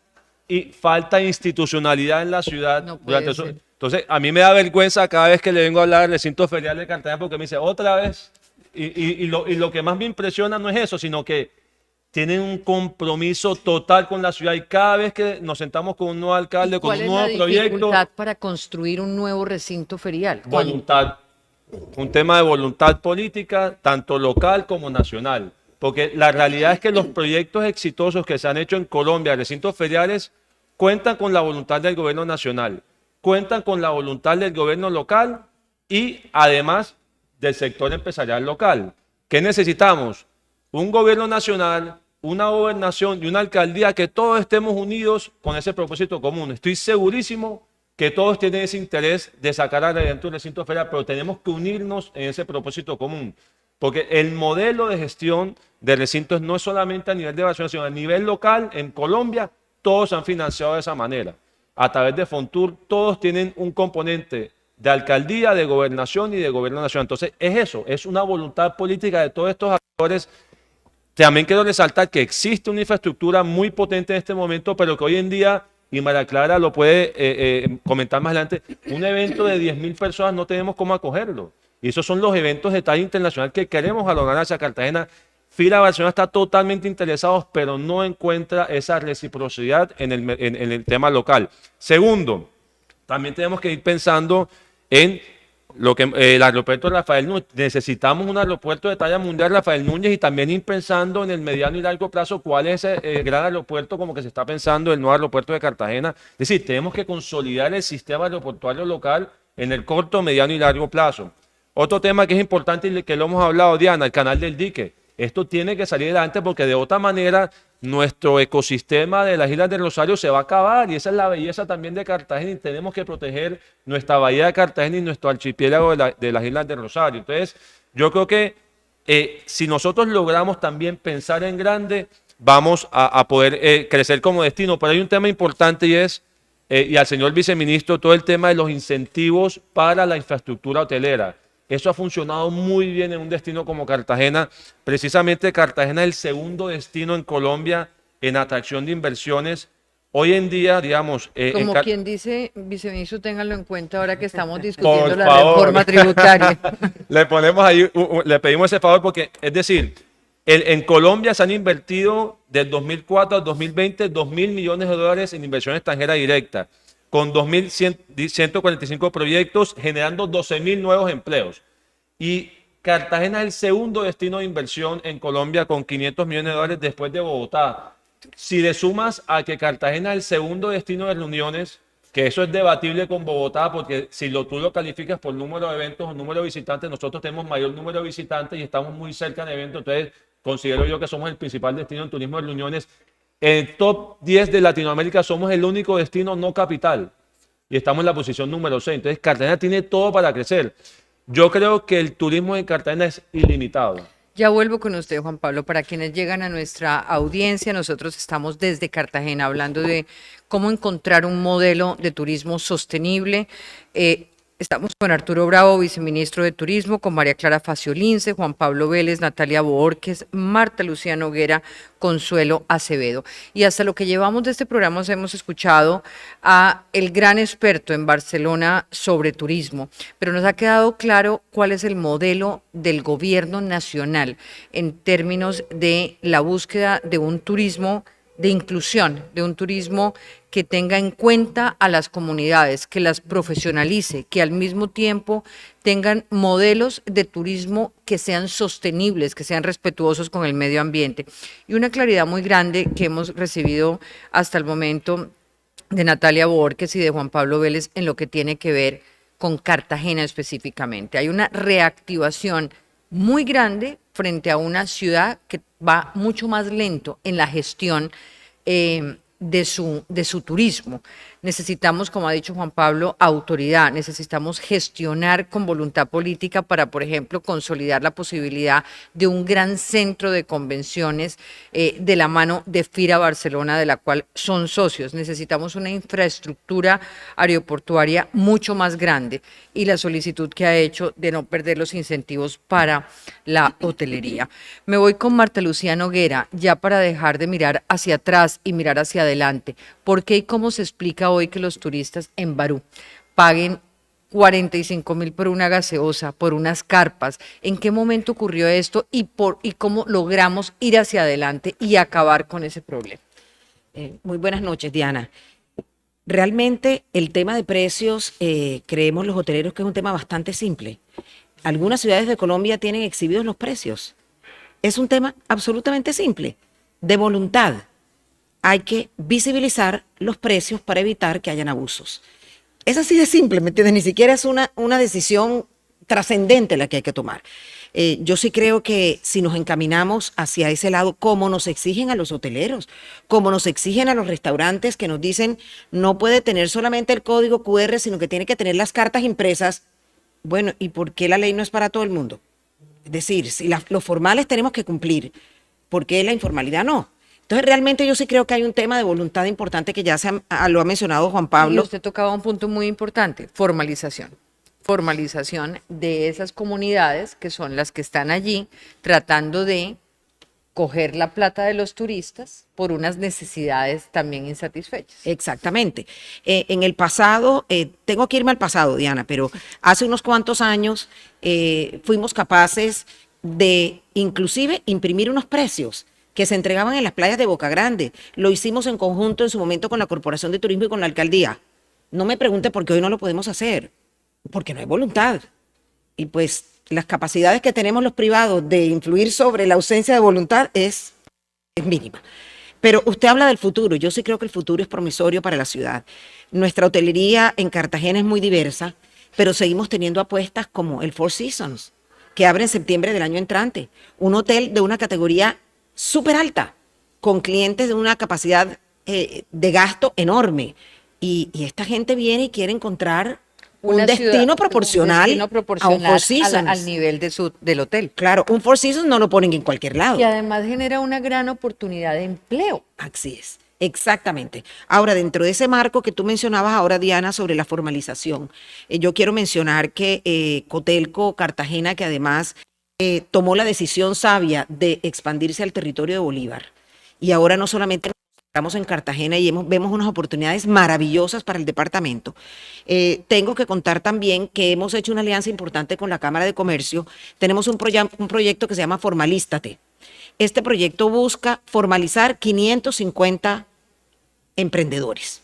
falta institucionalidad en la ciudad No durante puede eso. ser. Entonces, a mí me da vergüenza cada vez que le vengo a hablar del recinto ferial de Cartagena porque me dice otra vez. Y lo que más me impresiona no es eso, sino que tienen un compromiso total con la ciudad y cada vez que nos sentamos con un nuevo alcalde, con un nuevo ¿Cuál es la proyecto, dificultad para construir un nuevo recinto ferial? voluntad. Un tema de voluntad política, tanto local como nacional. Porque la realidad es que los proyectos exitosos que se han hecho en Colombia, recintos feriales, cuentan con la voluntad del gobierno nacional, cuentan con la voluntad del gobierno local y además del sector empresarial local. ¿Qué necesitamos? Un gobierno nacional, una gobernación y una alcaldía que todos estemos unidos con ese propósito común. Estoy segurísimo que todos tienen ese interés de sacar adelante un recinto ferial, pero tenemos que unirnos en ese propósito común. Porque el modelo de gestión de recintos no es solamente a nivel de Barcelona, sino a nivel local, en Colombia, todos han financiado de esa manera. A través de Fontur, todos tienen un componente de alcaldía, de gobernación y de gobierno nacional. Entonces, es eso, es una voluntad política de todos estos actores. También quiero resaltar que existe una infraestructura muy potente en este momento, pero que hoy en día, y María Clara lo puede comentar más adelante, un evento de 10.000 personas no tenemos cómo acogerlo. Y esos son los eventos de talla internacional que queremos jalonar hacia Cartagena. FIRA Barcelona está totalmente interesados, pero no encuentra esa reciprocidad en el tema local. Segundo, también tenemos que ir pensando en lo que el aeropuerto Rafael Núñez. Necesitamos un aeropuerto de talla mundial Rafael Núñez y también ir pensando en el mediano y largo plazo cuál es ese gran aeropuerto como que se está pensando el nuevo aeropuerto de Cartagena. Es decir, tenemos que consolidar el sistema aeroportuario local en el corto, mediano y largo plazo. Otro tema que es importante y que lo hemos hablado, Diana, el canal del dique. Esto tiene que salir adelante porque de otra manera nuestro ecosistema de las Islas del Rosario se va a acabar y esa es la belleza también de Cartagena y tenemos que proteger nuestra bahía de Cartagena y nuestro archipiélago de las Islas del Rosario. Entonces, yo creo que si nosotros logramos también pensar en grande, vamos a poder crecer como destino. Pero hay un tema importante y es, y al señor viceministro, todo el tema de los incentivos para la infraestructura hotelera. Eso ha funcionado muy bien en un destino como Cartagena. Precisamente Cartagena es el segundo destino en Colombia en atracción de inversiones. Hoy en día, digamos... Como quien dice, viceministro, ténganlo en cuenta ahora que estamos discutiendo Por la favor. reforma tributaria. Le ponemos ahí, le pedimos ese favor porque, es decir, en Colombia se han invertido del 2004 al 2020 $2.000 millones en inversión extranjera directa, con 2.145 proyectos, generando 12.000 nuevos empleos. Y Cartagena es el segundo destino de inversión en Colombia con $500 millones después de Bogotá. Si le sumas a que Cartagena es el segundo destino de reuniones, que eso es debatible con Bogotá, porque si tú lo calificas por número de eventos o número de visitantes, nosotros tenemos mayor número de visitantes y estamos muy cerca de eventos, entonces considero yo que somos el principal destino en turismo de reuniones. En el top 10 de Latinoamérica somos el único destino no capital y estamos en la posición número 6. Entonces Cartagena tiene todo para crecer. Yo creo que el turismo en Cartagena es ilimitado. Ya vuelvo con usted, Juan Pablo. Para quienes llegan a nuestra audiencia, nosotros estamos desde Cartagena hablando de cómo encontrar un modelo de turismo sostenible. Estamos con Arturo Bravo, viceministro de Turismo, con María Clara Faciolince, Juan Pablo Vélez, Natalia Boorques, Marta Lucía Noguera, Consuelo Acevedo. Y hasta lo que llevamos de este programa hemos escuchado a el gran experto en Barcelona sobre turismo, pero nos ha quedado claro cuál es el modelo del gobierno nacional en términos de la búsqueda de un turismo de inclusión, de un turismo que tenga en cuenta a las comunidades, que las profesionalice, que al mismo tiempo tengan modelos de turismo que sean sostenibles, que sean respetuosos con el medio ambiente. Y una claridad muy grande que hemos recibido hasta el momento de Natalia Boorques y de Juan Pablo Vélez en lo que tiene que ver con Cartagena específicamente. Hay una reactivación muy grande frente a una ciudad que va mucho más lento en la gestión de su turismo. Necesitamos, como ha dicho Juan Pablo, autoridad, necesitamos gestionar con voluntad política para, por ejemplo, consolidar la posibilidad de un gran centro de convenciones de la mano de FIRA Barcelona, de la cual son socios. Necesitamos una infraestructura aeroportuaria mucho más grande y la solicitud que ha hecho de no perder los incentivos para la hotelería. Me voy con Marta Lucía Noguera, ya para dejar de mirar hacia atrás y mirar hacia adelante. ¿Por qué y cómo se explica hoy que los turistas en Barú paguen 45.000 por una gaseosa, por unas carpas? ¿En qué momento ocurrió esto y cómo logramos ir hacia adelante y acabar con ese problema? Muy buenas noches, Diana. Realmente el tema de precios, creemos los hoteleros que es un tema bastante simple. Algunas ciudades de Colombia tienen exhibidos los precios. Es un tema absolutamente simple, de voluntad. Hay que visibilizar los precios para evitar que hayan abusos. Es así de simple, ¿me entiendes? Ni siquiera es una decisión trascendente la que hay que tomar. Yo sí creo que si nos encaminamos hacia ese lado, como nos exigen a los hoteleros, como nos exigen a los restaurantes que nos dicen no puede tener solamente el código QR, sino que tiene que tener las cartas impresas. Bueno, ¿y por qué la ley no es para todo el mundo? Es decir, si los formales tenemos que cumplir, ¿por qué la informalidad no? Entonces, realmente yo sí creo que hay un tema de voluntad importante que ya lo ha mencionado Juan Pablo. Y usted tocaba un punto muy importante, formalización. Formalización de esas comunidades que son las que están allí tratando de coger la plata de los turistas por unas necesidades también insatisfechas. Exactamente. En el pasado, tengo que irme al pasado, Diana, pero hace unos cuantos años fuimos capaces de inclusive imprimir unos precios que se entregaban en las playas de Boca Grande. Lo hicimos en conjunto en su momento con la Corporación de Turismo y con la Alcaldía. No me pregunte por qué hoy no lo podemos hacer, porque no hay voluntad. Y pues las capacidades que tenemos los privados de influir sobre la ausencia de voluntad es mínima. Pero usted habla del futuro. Yo sí creo que el futuro es promisorio para la ciudad. Nuestra hotelería en Cartagena es muy diversa, pero seguimos teniendo apuestas como el Four Seasons, que abre en septiembre del año entrante. Un hotel de una categoría súper alta, con clientes de una capacidad de gasto enorme. Y esta gente viene y quiere encontrar un destino proporcional a un Four Seasons. Al nivel del hotel. Claro, un Four Seasons no lo ponen en cualquier lado. Y además genera una gran oportunidad de empleo. Así es, exactamente. Ahora, dentro de ese marco que tú mencionabas ahora, Diana, sobre la formalización, yo quiero mencionar que Cotelco Cartagena, que además tomó la decisión sabia de expandirse al territorio de Bolívar. Y ahora no solamente estamos en Cartagena y vemos unas oportunidades maravillosas para el departamento. Tengo que contar también que hemos hecho una alianza importante con la Cámara de Comercio. Tenemos un proyecto que se llama Formalístate. Este proyecto busca formalizar 550 emprendedores.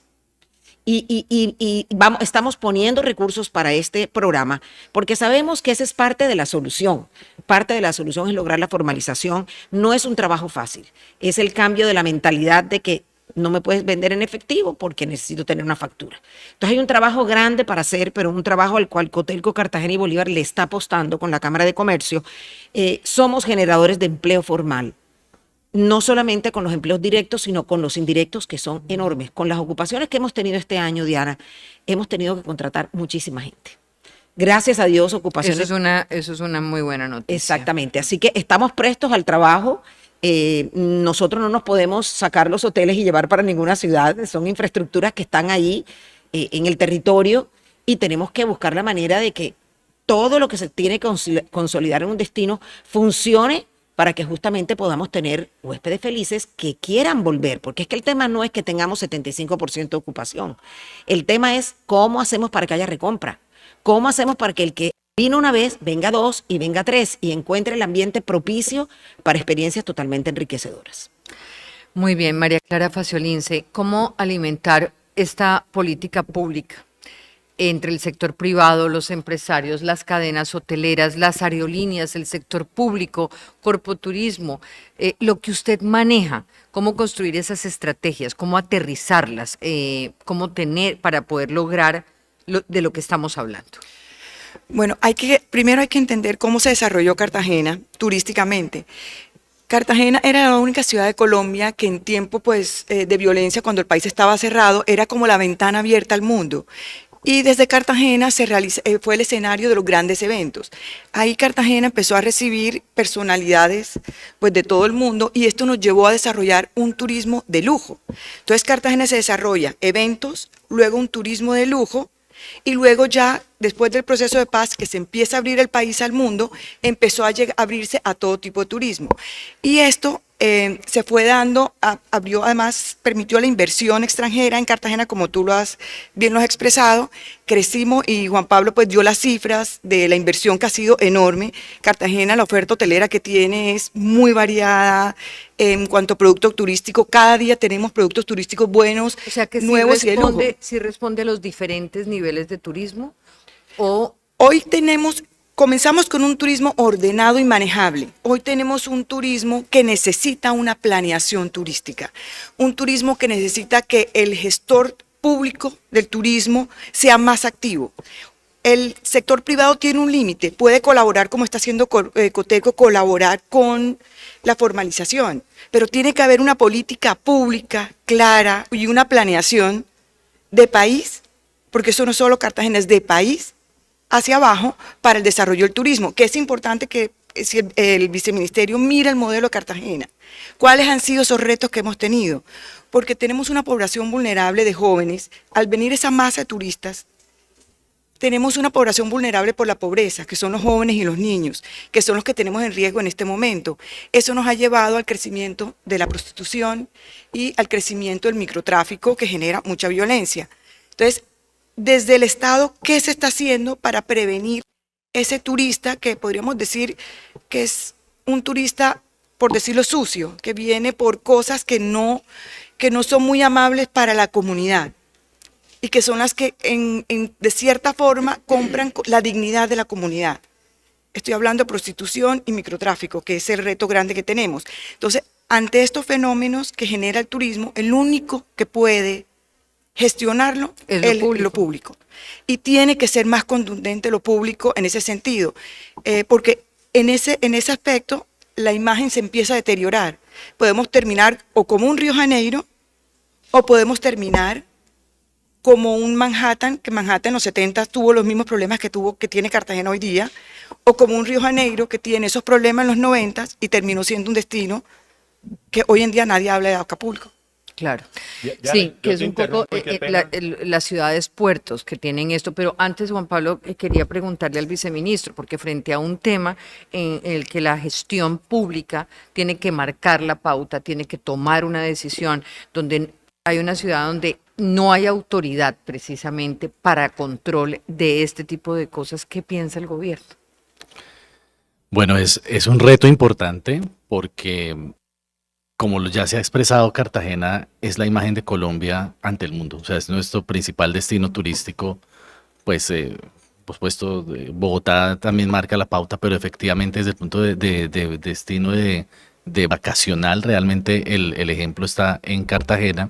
Estamos poniendo recursos para este programa porque sabemos que esa es parte de la solución. Parte de la solución es lograr la formalización. No es un trabajo fácil. Es el cambio de la mentalidad de que no me puedes vender en efectivo porque necesito tener una factura. Entonces hay un trabajo grande para hacer, pero un trabajo al cual Cotelco, Cartagena y Bolívar le está apostando con la Cámara de Comercio. Somos generadores de empleo formal. No solamente con los empleos directos, sino con los indirectos, que son enormes. Con las ocupaciones que hemos tenido este año, Diana, hemos tenido que contratar muchísima gente. Gracias a Dios, ocupaciones. Eso es una muy buena noticia. Exactamente. Así que estamos prestos al trabajo. Nosotros no nos podemos sacar los hoteles y llevar para ninguna ciudad. Son infraestructuras que están ahí en el territorio. y tenemos que buscar la manera de que todo lo que se tiene que consolidar en un destino funcione para que justamente podamos tener huéspedes felices que quieran volver, porque es que el tema no es que tengamos 75% de ocupación, el tema es cómo hacemos para que haya recompra, cómo hacemos para que el que vino una vez venga dos y venga tres y encuentre el ambiente propicio para experiencias totalmente enriquecedoras. Muy bien, María Clara Faciolince, ¿cómo alimentar esta política pública entre el sector privado, los empresarios, las cadenas hoteleras, las aerolíneas, el sector público, corpoturismo, lo que usted maneja, cómo construir esas estrategias, cómo aterrizarlas, cómo tener para poder lograr de lo que estamos hablando? Bueno, primero hay que entender cómo se desarrolló Cartagena turísticamente. Cartagena era la única ciudad de Colombia que en tiempo pues, de violencia, cuando el país estaba cerrado, era como la ventana abierta al mundo. Y desde Cartagena fue el escenario de los grandes eventos. Ahí Cartagena empezó a recibir personalidades pues, de todo el mundo y esto nos llevó a desarrollar un turismo de lujo. Entonces Cartagena se desarrolla eventos, luego un turismo de lujo y luego ya después del proceso de paz que se empieza a abrir el país al mundo, empezó a abrirse a todo tipo de turismo. Y esto se fue dando, abrió además, permitió la inversión extranjera en Cartagena, como tú bien lo has expresado. Crecimos y Juan Pablo pues dio las cifras de la inversión que ha sido enorme. Cartagena, la oferta hotelera que tiene es muy variada en cuanto a producto turístico. Cada día tenemos productos turísticos buenos, O sea que nuevos y de lujo. sí responde a los diferentes niveles de turismo. O Hoy comenzamos con un turismo ordenado y manejable. Hoy tenemos un turismo que necesita una planeación turística, un turismo que necesita que el gestor público del turismo sea más activo. El sector privado tiene un límite, puede colaborar como está haciendo Coteco, colaborar con la formalización, pero tiene que haber una política pública clara y una planeación de país, porque eso no es solo Cartagena, es de país hacia abajo para el desarrollo del turismo, que es importante que si el viceministerio mira el modelo de Cartagena. ¿Cuáles han sido esos retos que hemos tenido? Porque tenemos una población vulnerable de jóvenes. Al venir esa masa de turistas, tenemos una población vulnerable por la pobreza, que son los jóvenes y los niños, que son los que tenemos en riesgo en este momento. Eso nos ha llevado al crecimiento de la prostitución y al crecimiento del microtráfico, que genera mucha violencia. Entonces, desde el Estado, ¿qué se está haciendo para prevenir ese turista que podríamos decir que es un turista, por decirlo sucio, que viene por cosas que no son muy amables para la comunidad y que son las que de cierta forma compran la dignidad de la comunidad? Estoy hablando de prostitución y microtráfico, que es el reto grande que tenemos. Entonces, ante estos fenómenos que genera el turismo, el único que puede gestionarlo es lo público. Y tiene que ser más contundente lo público en ese sentido, porque en ese aspecto la imagen se empieza a deteriorar. Podemos terminar o como un Río Janeiro, o podemos terminar como un Manhattan, que Manhattan en los 70 tuvo los mismos problemas que tiene Cartagena hoy día, o como un Río Janeiro que tiene esos problemas en los 90 y terminó siendo un destino que hoy en día nadie habla de Acapulco. Claro, Ya, sí, que yo es te un poco interrumpo y qué pena. las ciudades puertos que tienen esto, pero antes, Juan Pablo, quería preguntarle al viceministro, porque frente a un tema en el que la gestión pública tiene que marcar la pauta, tiene que tomar una decisión, donde hay una ciudad donde no hay autoridad precisamente para control de este tipo de cosas, ¿qué piensa el gobierno? Bueno, es un reto importante porque, como ya se ha expresado, Cartagena es la imagen de Colombia ante el mundo. O sea, es nuestro principal destino turístico. Pues, por supuesto, Bogotá también marca la pauta, pero efectivamente desde el punto de destino de vacacional, realmente el ejemplo está en Cartagena.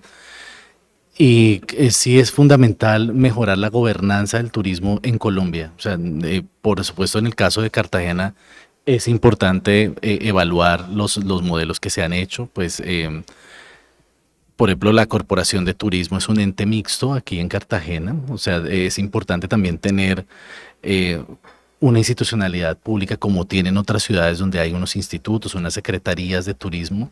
Y sí es fundamental mejorar la gobernanza del turismo en Colombia. O sea, por supuesto, en el caso de Cartagena es importante evaluar los modelos que se han hecho. Pues, por ejemplo, la Corporación de Turismo es un ente mixto aquí en Cartagena. O sea, es importante también tener una institucionalidad pública como tienen otras ciudades donde hay unos institutos, unas secretarías de turismo.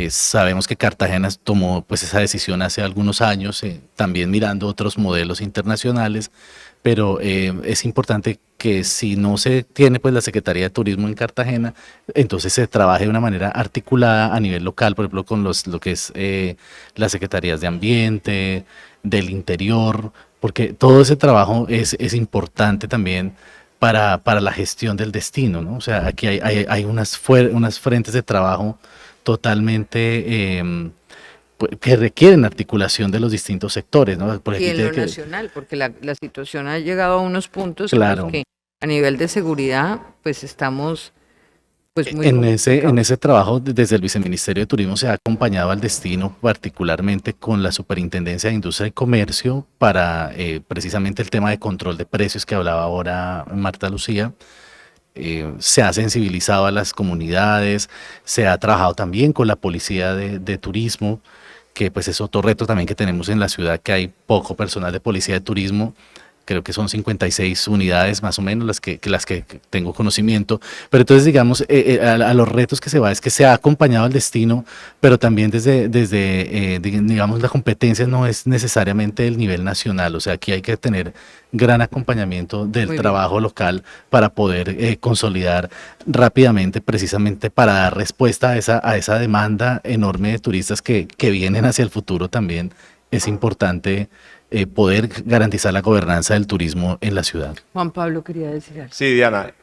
Sabemos que Cartagena tomó pues esa decisión hace algunos años, también mirando otros modelos internacionales, pero es importante que si no se tiene pues la Secretaría de Turismo en Cartagena, entonces se trabaje de una manera articulada a nivel local, por ejemplo con lo que es las Secretarías de Ambiente, del Interior, porque todo ese trabajo es importante también para la gestión del destino, ¿no? O sea, aquí hay unas frentes de trabajo totalmente que requieren articulación de los distintos sectores, ¿no? Por Y aquí en tiene lo que- nacional, porque la situación ha llegado a unos puntos en Claro. los que a nivel de seguridad, pues estamos pues muy en complicados. ese trabajo, desde el Viceministerio de Turismo se ha acompañado al destino, particularmente con la Superintendencia de Industria y Comercio, para precisamente el tema de control de precios que hablaba ahora Marta Lucía. Se ha sensibilizado a las comunidades, se ha trabajado también con la policía de turismo, que pues es otro reto también que tenemos en la ciudad, que hay poco personal de policía de turismo. Creo que son 56 unidades más o menos las que tengo conocimiento, pero entonces digamos a los retos que se va es que se ha acompañado al destino, pero también digamos la competencia no es necesariamente el nivel nacional, o sea aquí hay que tener gran acompañamiento del Muy bien. trabajo local para poder consolidar rápidamente, precisamente para dar respuesta a esa demanda enorme de turistas que vienen hacia el futuro también. Es importante poder garantizar la gobernanza del turismo en la ciudad. Juan Pablo quería decir algo. Sí, Diana,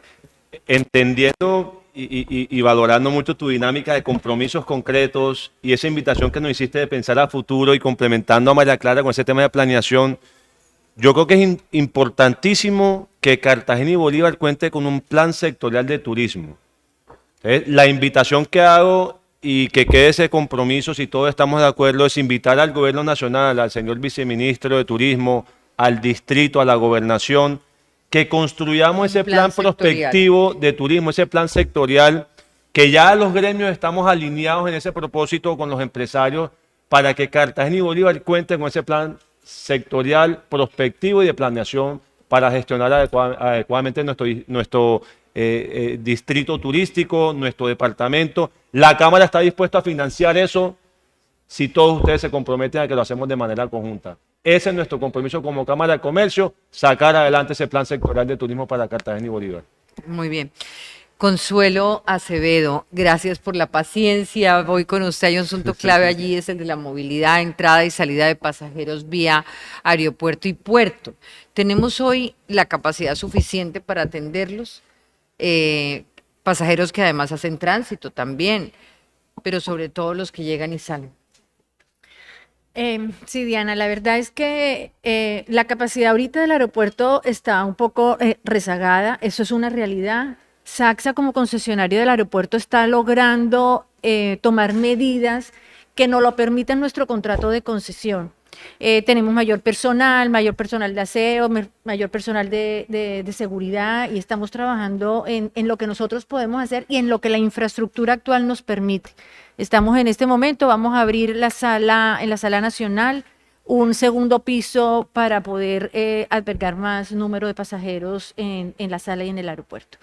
entendiendo y valorando mucho tu dinámica de compromisos concretos y esa invitación que nos hiciste de pensar a futuro y complementando a María Clara con ese tema de planeación, yo creo que es importantísimo que Cartagena y Bolívar cuente con un plan sectorial de turismo. La invitación que hago y que quede ese compromiso, si todos estamos de acuerdo, es invitar al gobierno nacional, al señor viceministro de Turismo, al distrito, a la gobernación, que construyamos ese plan plan prospectivo de turismo, ese plan sectorial, que ya los gremios estamos alineados en ese propósito con los empresarios, para que Cartagena y Bolívar cuenten con ese plan sectorial, prospectivo y de planeación para gestionar adecuadamente nuestro distrito turístico, nuestro departamento. La Cámara está dispuesta a financiar eso si todos ustedes se comprometen a que lo hacemos de manera conjunta. Ese es nuestro compromiso como Cámara de Comercio, sacar adelante ese plan sectorial de turismo para Cartagena y Bolívar. Muy bien. Consuelo Acevedo, gracias por la paciencia. Voy con usted. Hay un asunto clave allí, es el de la movilidad, entrada y salida de pasajeros vía aeropuerto y puerto. ¿Tenemos hoy la capacidad suficiente para atenderlos? Pasajeros que además hacen tránsito también, pero sobre todo los que llegan y salen. Sí, Diana, la verdad es que la capacidad ahorita del aeropuerto está un poco rezagada, eso es una realidad. SACSA como concesionario del aeropuerto está logrando tomar medidas que nos lo permiten nuestro contrato de concesión. Tenemos mayor personal de aseo, mayor personal de seguridad y estamos trabajando en lo que nosotros podemos hacer y en lo que la infraestructura actual nos permite. Estamos en este momento, vamos a abrir en la sala nacional un segundo piso para poder albergar más número de pasajeros en la sala y en el aeropuerto.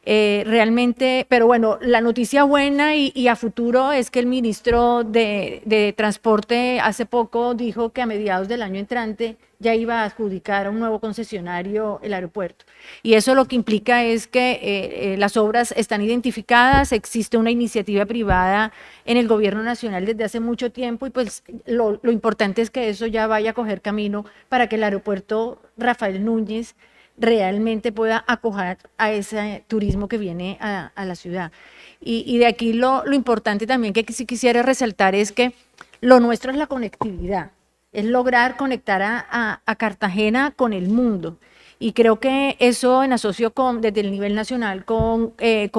Realmente, pero bueno, la noticia buena y a futuro es que el ministro de Transporte hace poco dijo que a mediados del año entrante ya iba a adjudicar a un nuevo concesionario el aeropuerto. Y eso lo que implica es que las obras están identificadas, existe una iniciativa privada en el gobierno nacional desde hace mucho tiempo y pues lo importante es que eso ya vaya a coger camino para que el aeropuerto Rafael Núñez realmente pueda acoger a ese turismo que viene a la ciudad. Y de aquí lo importante también que sí quisiera resaltar es que lo nuestro es la conectividad, es lograr conectar a Cartagena con el mundo. Y creo que eso en asocio desde el nivel nacional con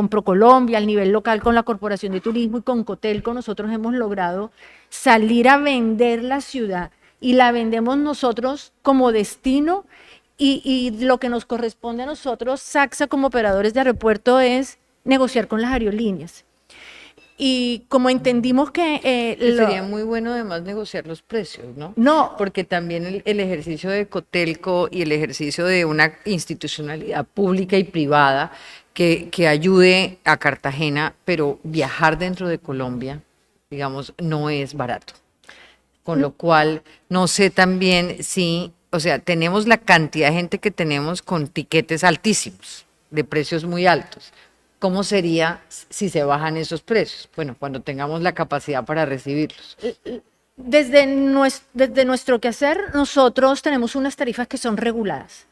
ProColombia, al nivel local con la Corporación de Turismo y con Cotelco, nosotros hemos logrado salir a vender la ciudad y la vendemos nosotros como destino. Y lo que nos corresponde a nosotros, SACSA, como operadores de aeropuerto, es negociar con las aerolíneas. Y como entendimos que... Sería muy bueno además negociar los precios, ¿no? No. Porque también el ejercicio de Cotelco y el ejercicio de una institucionalidad pública y privada que ayude a Cartagena, pero viajar dentro de Colombia digamos, no es barato. Con lo cual, no sé también si, o sea, tenemos la cantidad de gente que tenemos con tiquetes altísimos, de precios muy altos. ¿Cómo sería si se bajan esos precios? Bueno, cuando tengamos la capacidad para recibirlos. Desde nuestro quehacer, nosotros tenemos unas tarifas que son reguladas.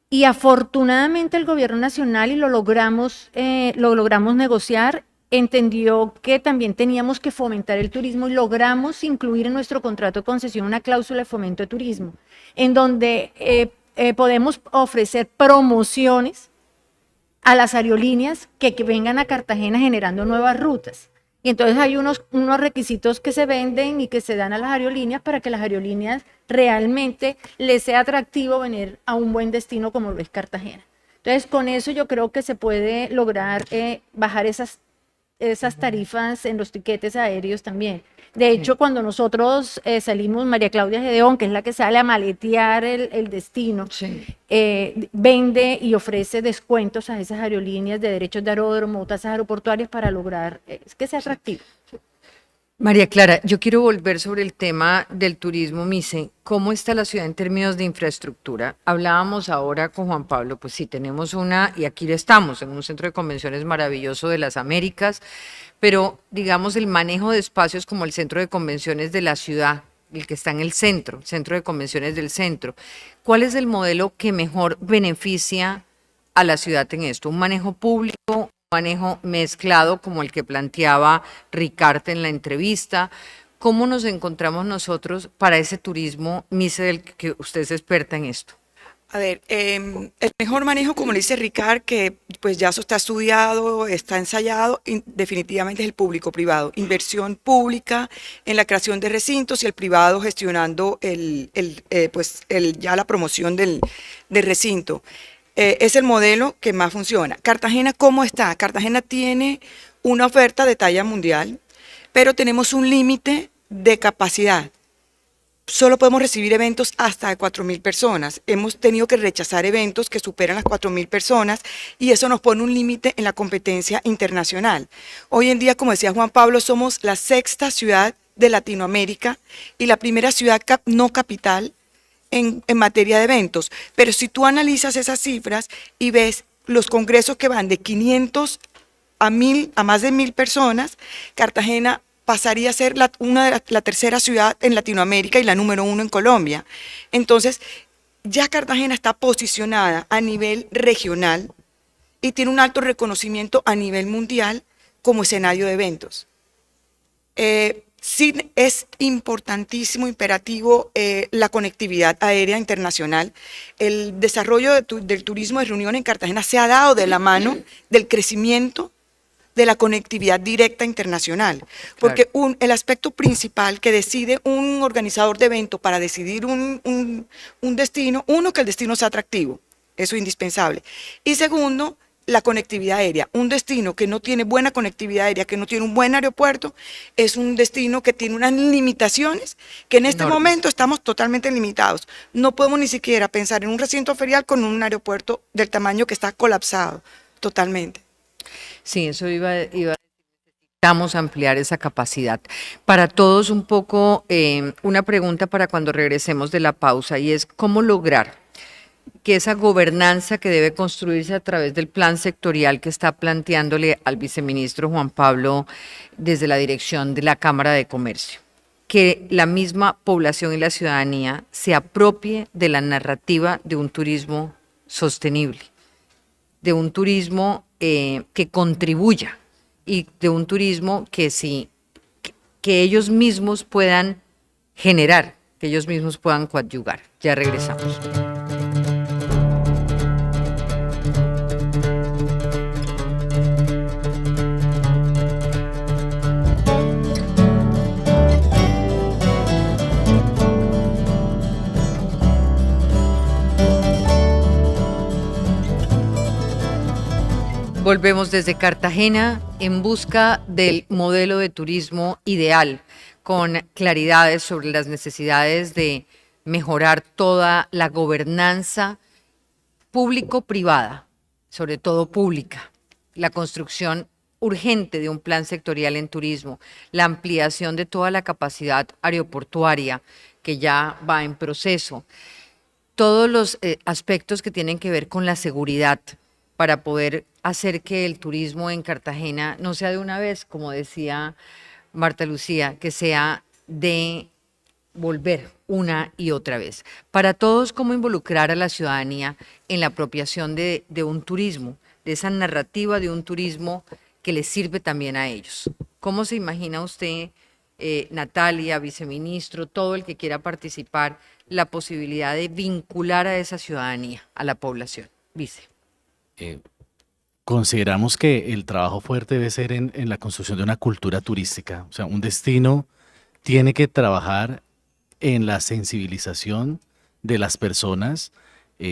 Y afortunadamente el gobierno nacional, y lo logramos negociar, entendió que también teníamos que fomentar el turismo y logramos incluir en nuestro contrato de concesión una cláusula de fomento de turismo, en donde podemos ofrecer promociones a las aerolíneas que vengan a Cartagena generando nuevas rutas. Y entonces hay unos requisitos que se venden y que se dan a las aerolíneas para que las aerolíneas realmente les sea atractivo venir a un buen destino como lo es Cartagena. Entonces, con eso yo creo que se puede lograr bajar esas tarifas en los tiquetes aéreos también. De hecho, cuando nosotros salimos, María Claudia Gedeón, que es la que sale a maletear el destino, vende y ofrece descuentos a esas aerolíneas de derechos de aeródromo, tasas aeroportuarias para lograr que sea atractivo. María Clara, yo quiero volver sobre el tema del turismo, Mise. ¿Cómo está la ciudad en términos de infraestructura? Hablábamos ahora con Juan Pablo, pues sí, tenemos y aquí estamos, en un centro de convenciones maravilloso de las Américas, pero digamos el manejo de espacios como el centro de convenciones de la ciudad, el que está en el centro de convenciones del centro. ¿Cuál es el modelo que mejor beneficia a la ciudad en esto? ¿Un manejo público? Manejo mezclado como el que planteaba Ricardo en la entrevista. ¿Cómo nos encontramos nosotros para ese turismo, Mise, del que usted es experta en esto? A ver, el mejor manejo, como le dice Ricard, que pues ya eso está estudiado, está ensayado, definitivamente es el público-privado. Inversión pública en la creación de recintos y el privado gestionando ya la promoción del recinto. Es el modelo que más funciona. Cartagena, ¿cómo está? Cartagena tiene una oferta de talla mundial, pero tenemos un límite de capacidad. Solo podemos recibir eventos hasta de 4.000 personas. Hemos tenido que rechazar eventos que superan las 4.000 personas y eso nos pone un límite en la competencia internacional. Hoy en día, como decía Juan Pablo, somos la 6ª ciudad de Latinoamérica y la primera ciudad no capital en materia de eventos, pero si tú analizas esas cifras y ves los congresos que van de 500 a más de 1.000 personas, Cartagena pasaría a ser la 3ª ciudad en Latinoamérica y la número 1 en Colombia. Entonces, ya Cartagena está posicionada a nivel regional y tiene un alto reconocimiento a nivel mundial como escenario de eventos. Sí, es importantísimo, imperativo la conectividad aérea internacional. El desarrollo del turismo de reunión en Cartagena se ha dado de la mano del crecimiento de la conectividad directa internacional, porque el aspecto principal que decide un organizador de evento para decidir un destino, uno, que el destino sea atractivo, eso es indispensable, y segundo, la conectividad aérea. Un destino que no tiene buena conectividad aérea, que no tiene un buen aeropuerto, es un destino que tiene unas limitaciones que en este momento estamos totalmente limitados. No podemos ni siquiera pensar en un recinto ferial con un aeropuerto del tamaño que está colapsado totalmente. Sí, eso iba a decir, necesitamos ampliar esa capacidad. Para todos un poco una pregunta para cuando regresemos de la pausa, y es ¿cómo lograr que esa gobernanza que debe construirse a través del plan sectorial que está planteándole al viceministro Juan Pablo desde la dirección de la Cámara de Comercio, que la misma población y la ciudadanía se apropie de la narrativa de un turismo sostenible, de un turismo que contribuya y de un turismo que ellos mismos puedan generar, que ellos mismos puedan coadyuvar? Ya regresamos. Volvemos desde Cartagena en busca del modelo de turismo ideal, con claridades sobre las necesidades de mejorar toda la gobernanza público-privada, sobre todo pública, la construcción urgente de un plan sectorial en turismo, la ampliación de toda la capacidad aeroportuaria que ya va en proceso, todos los aspectos que tienen que ver con la seguridad para poder hacer que el turismo en Cartagena no sea de una vez, como decía Marta Lucía, que sea de volver una y otra vez. Para todos, cómo involucrar a la ciudadanía en la apropiación de un turismo, de esa narrativa de un turismo que les sirve también a ellos. ¿Cómo se imagina usted, Natalia, viceministro, todo el que quiera participar, la posibilidad de vincular a esa ciudadanía, a la población? Vice. Consideramos que el trabajo fuerte debe ser en la construcción de una cultura turística. O sea, un destino tiene que trabajar en la sensibilización de las personas,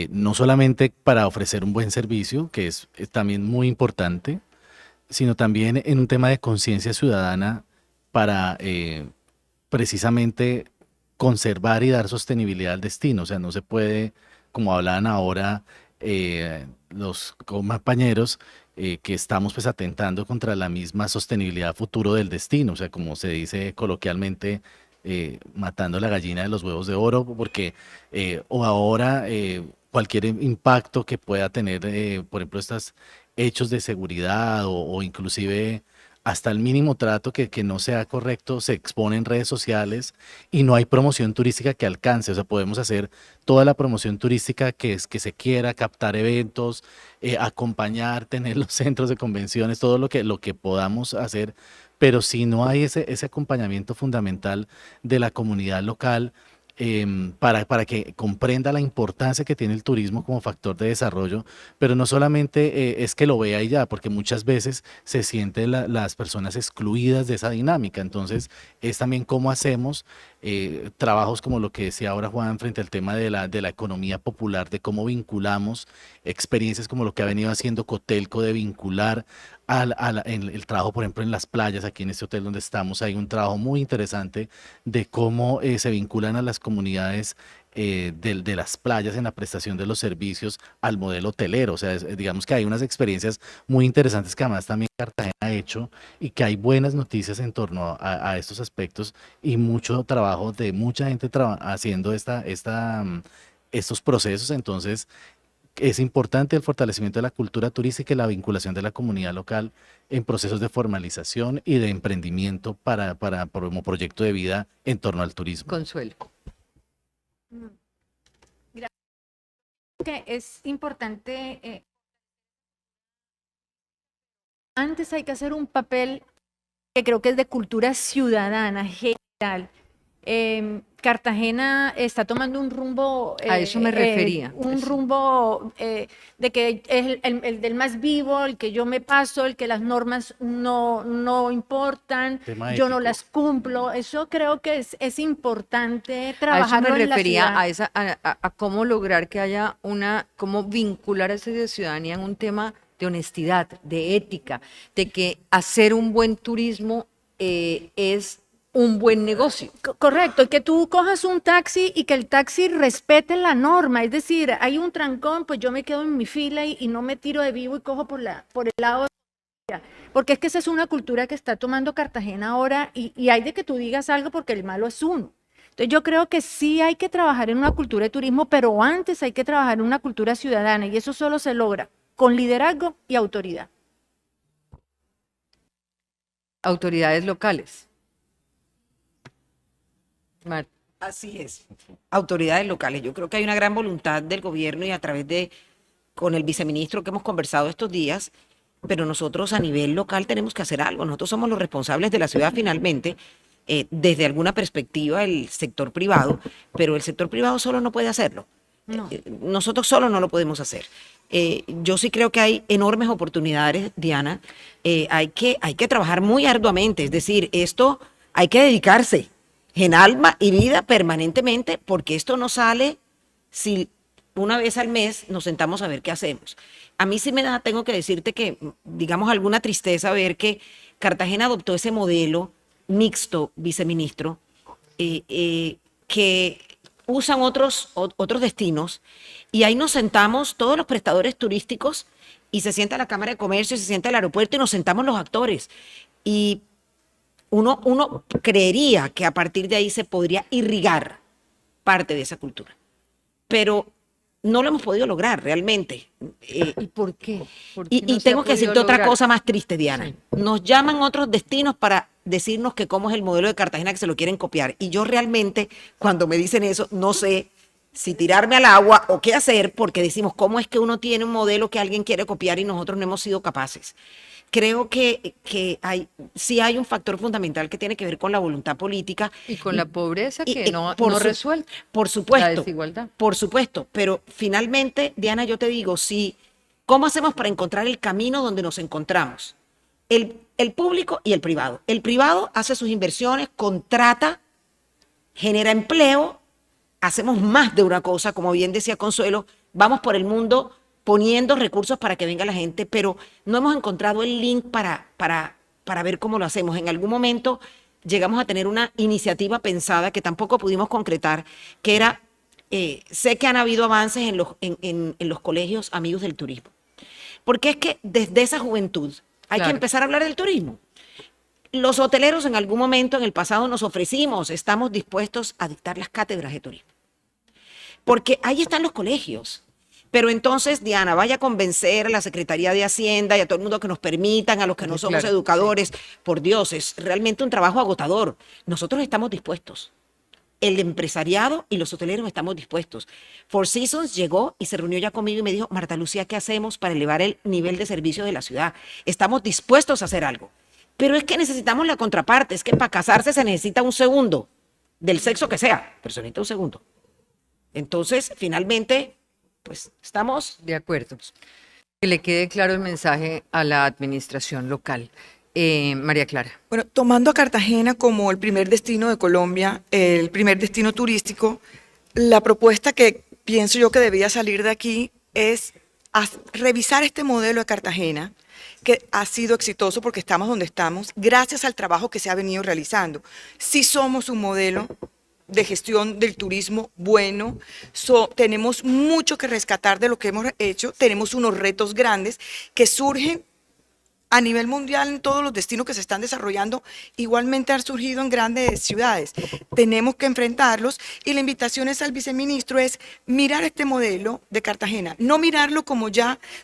no solamente para ofrecer un buen servicio, que es también muy importante, sino también en un tema de conciencia ciudadana para precisamente conservar y dar sostenibilidad al destino. O sea, no se puede, como hablaban ahora los compañeros, que estamos pues atentando contra la misma sostenibilidad futuro del destino. O sea, como se dice coloquialmente, matando la gallina de los huevos de oro, porque o ahora cualquier impacto que pueda tener, por ejemplo, estos hechos de seguridad o inclusive hasta el mínimo trato que no sea correcto, se expone en redes sociales y no hay promoción turística que alcance. O sea, podemos hacer toda la promoción turística que se quiera, captar eventos, acompañar, tener los centros de convenciones, todo lo que podamos hacer, pero si no hay ese acompañamiento fundamental de la comunidad local, para que comprenda la importancia que tiene el turismo como factor de desarrollo, pero no solamente es que lo vea y ya, porque muchas veces se sienten las personas excluidas de esa dinámica. Entonces, es también cómo hacemos trabajos como lo que decía ahora Juan frente al tema de la economía popular, de cómo vinculamos experiencias como lo que ha venido haciendo Cotelco, de vincular en el trabajo, por ejemplo, en las playas. Aquí en este hotel donde estamos hay un trabajo muy interesante de cómo se vinculan a las comunidades de las playas en la prestación de los servicios al modelo hotelero. O sea, digamos que hay unas experiencias muy interesantes que además también Cartagena ha hecho y que hay buenas noticias en torno a estos aspectos y mucho trabajo de mucha gente haciendo estos procesos. Entonces, es importante el fortalecimiento de la cultura turística y la vinculación de la comunidad local en procesos de formalización y de emprendimiento como proyecto de vida en torno al turismo. Consuelo. Mira, que es importante, antes hay que hacer un papel que creo que es de cultura ciudadana general. Cartagena está tomando un rumbo... A eso me refería. Un rumbo de que es el del más vivo, el que yo me paso, el que las normas no importan, Tema yo no ético. las cumplo. Eso creo que es importante A eso trabajarlo me en la refería, ciudad. a cómo lograr que haya cómo vincular a esa ciudadanía en un tema de honestidad, de ética, de que hacer un buen turismo es un buen negocio. Correcto, y que tú cojas un taxi y que el taxi respete la norma, es decir, hay un trancón, pues yo me quedo en mi fila y no me tiro de vivo y cojo por el lado, porque es que esa es una cultura que está tomando Cartagena ahora y hay de que tú digas algo porque el malo es uno. Entonces yo creo que sí hay que trabajar en una cultura de turismo, pero antes hay que trabajar en una cultura ciudadana y eso solo se logra con liderazgo y autoridad. Autoridades locales. Marta. Así es. Autoridades locales. Yo creo que hay una gran voluntad del gobierno y a través con el viceministro que hemos conversado estos días, pero nosotros a nivel local tenemos que hacer algo. Nosotros somos los responsables de la ciudad finalmente, desde alguna perspectiva el sector privado, pero el sector privado solo no puede hacerlo. No. Nosotros solo no lo podemos hacer. Yo sí creo que hay enormes oportunidades, Diana. Hay que trabajar muy arduamente, es decir, esto hay que dedicarse en alma y vida permanentemente, porque esto no sale si una vez al mes nos sentamos a ver qué hacemos. A mí sí tengo que decirte que, digamos, alguna tristeza ver que Cartagena adoptó ese modelo mixto, viceministro, que usan otros destinos, y ahí nos sentamos todos los prestadores turísticos y se sienta la Cámara de Comercio y se sienta el aeropuerto y nos sentamos los actores. Y uno creería que a partir de ahí se podría irrigar parte de esa cultura. Pero no lo hemos podido lograr realmente. ¿Y por qué? ¿Por qué Y no se ha tengo que podido decirte otra lograr? cosa más triste, Diana. Sí. Nos llaman otros destinos para decirnos que cómo es el modelo de Cartagena, que se lo quieren copiar. Y yo realmente, cuando me dicen eso, no sé si tirarme al agua o qué hacer, porque decimos, ¿cómo es que uno tiene un modelo que alguien quiere copiar y nosotros no hemos sido capaces? Creo que sí hay un factor fundamental que tiene que ver con la voluntad política. Y con la pobreza que no por resuelve. Por La supuesto. desigualdad. Por supuesto, pero finalmente, Diana, yo te digo, ¿cómo hacemos para encontrar el camino donde nos encontramos? El público y el privado. El privado hace sus inversiones, contrata, genera empleo, hacemos más de una cosa, como bien decía Consuelo, vamos por el mundo poniendo recursos para que venga la gente, pero no hemos encontrado el link para ver cómo lo hacemos. En algún momento llegamos a tener una iniciativa pensada que tampoco pudimos concretar, que era, sé que han habido avances en los colegios amigos del turismo, porque es que desde esa juventud hay que empezar a hablar del turismo. Los hoteleros en algún momento en el pasado nos ofrecimos, estamos dispuestos a dictar las cátedras de turismo, porque ahí están los colegios. Pero entonces, Diana, vaya a convencer a la Secretaría de Hacienda y a todo el mundo que nos permitan, a los que no somos educadores. Por Dios, es realmente un trabajo agotador. Nosotros estamos dispuestos. El empresariado y los hoteleros estamos dispuestos. Four Seasons llegó y se reunió ya conmigo y me dijo, Marta Lucía, ¿qué hacemos para elevar el nivel de servicio de la ciudad? Estamos dispuestos a hacer algo. Pero es que necesitamos la contraparte. Es que para casarse se necesita un segundo, del sexo que sea, pero se necesita un segundo. Entonces, finalmente, pues estamos de acuerdo. Que le quede claro el mensaje a la administración local. María Clara. Bueno, tomando a Cartagena como el primer destino de Colombia, el primer destino turístico, la propuesta que pienso yo que debía salir de aquí es revisar este modelo de Cartagena, que ha sido exitoso porque estamos donde estamos, gracias al trabajo que se ha venido realizando. Sí somos un modelo de gestión del turismo bueno, tenemos mucho que rescatar de lo que hemos hecho, tenemos unos retos grandes que surgen a nivel mundial en todos los destinos que se están desarrollando, igualmente han surgido en grandes ciudades. Tenemos que enfrentarlos y la invitación es al viceministro es mirar este modelo de Cartagena, no mirarlo como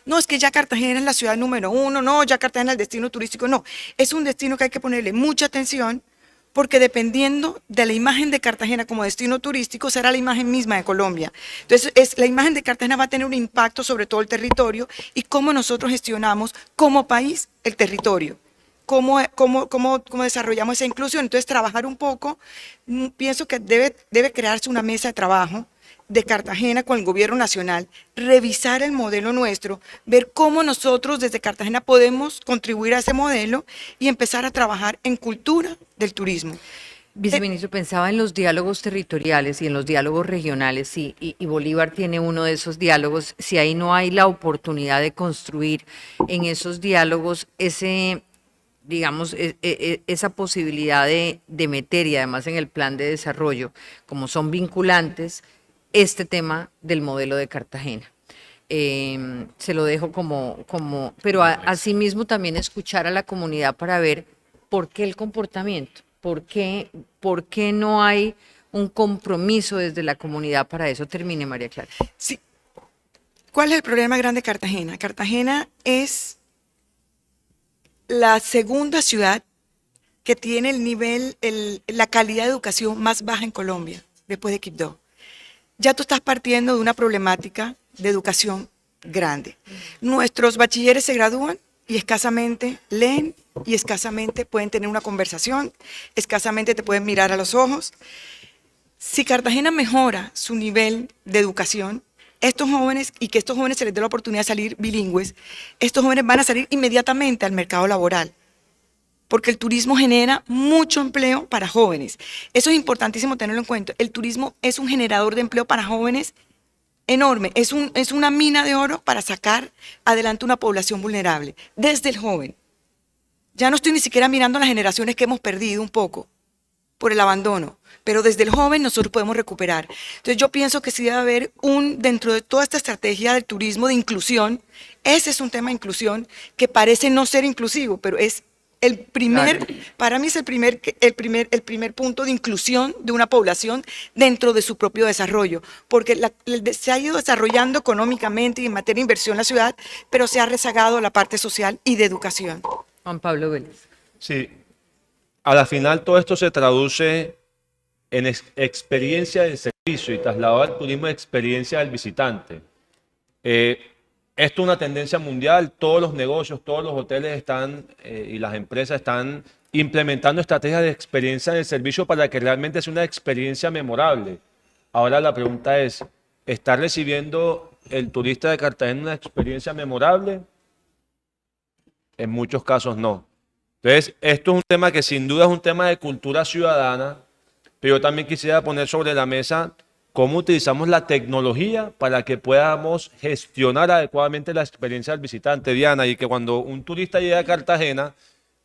no es que ya Cartagena es la ciudad número 1, no, ya Cartagena es el destino turístico, no, es un destino que hay que ponerle mucha atención, porque dependiendo de la imagen de Cartagena como destino turístico, será la imagen misma de Colombia. Entonces, la imagen de Cartagena va a tener un impacto sobre todo el territorio y cómo nosotros gestionamos como país el territorio, cómo desarrollamos esa inclusión. Entonces, trabajar un poco, pienso que debe crearse una mesa de trabajo de Cartagena con el gobierno nacional, revisar el modelo nuestro, ver cómo nosotros desde Cartagena podemos contribuir a ese modelo y empezar a trabajar en cultura del turismo. Viceministro, pensaba en los diálogos territoriales y en los diálogos regionales y Bolívar tiene uno de esos diálogos. Si ahí no hay la oportunidad de construir en esos diálogos digamos, esa posibilidad de meter y además en el plan de desarrollo, como son vinculantes, este tema del modelo de Cartagena. Se lo dejo pero asimismo también escuchar a la comunidad para ver por qué el comportamiento, por qué no hay un compromiso desde la comunidad para eso. Termine, María Clara. Sí. ¿Cuál es el problema grande de Cartagena? Cartagena es la segunda ciudad que tiene el nivel, la calidad de educación más baja en Colombia, después de Quibdó. Ya tú estás partiendo de una problemática de educación grande. Nuestros bachilleres se gradúan y escasamente leen y escasamente pueden tener una conversación, escasamente te pueden mirar a los ojos. Si Cartagena mejora su nivel de educación, estos jóvenes, y que estos jóvenes se les dé la oportunidad de salir bilingües, estos jóvenes van a salir inmediatamente al mercado laboral, porque el turismo genera mucho empleo para jóvenes. Eso es importantísimo tenerlo en cuenta. El turismo es un generador de empleo para jóvenes enorme, es una mina de oro para sacar adelante una población vulnerable, desde el joven. Ya no estoy ni siquiera mirando las generaciones que hemos perdido un poco, por el abandono, pero desde el joven nosotros podemos recuperar. Entonces yo pienso que sí debe haber dentro de toda esta estrategia del turismo de inclusión, ese es un tema de inclusión que parece no ser inclusivo, pero es el primer, para mí es el primer punto de inclusión de una población dentro de su propio desarrollo, porque se ha ido desarrollando económicamente y en materia de inversión la ciudad, pero se ha rezagado la parte social y de educación. Juan Pablo Vélez. Sí, a la final todo esto se traduce en experiencia del servicio y trasladado al turismo de experiencia del visitante. Esto es una tendencia mundial, todos los negocios, todos los hoteles están y las empresas están implementando estrategias de experiencia del servicio para que realmente sea una experiencia memorable. Ahora la pregunta es, ¿está recibiendo el turista de Cartagena una experiencia memorable? En muchos casos no. Entonces, esto es un tema que sin duda es un tema de cultura ciudadana, pero yo también quisiera poner sobre la mesa cómo utilizamos la tecnología para que podamos gestionar adecuadamente la experiencia del visitante, Diana, y que cuando un turista llega a Cartagena,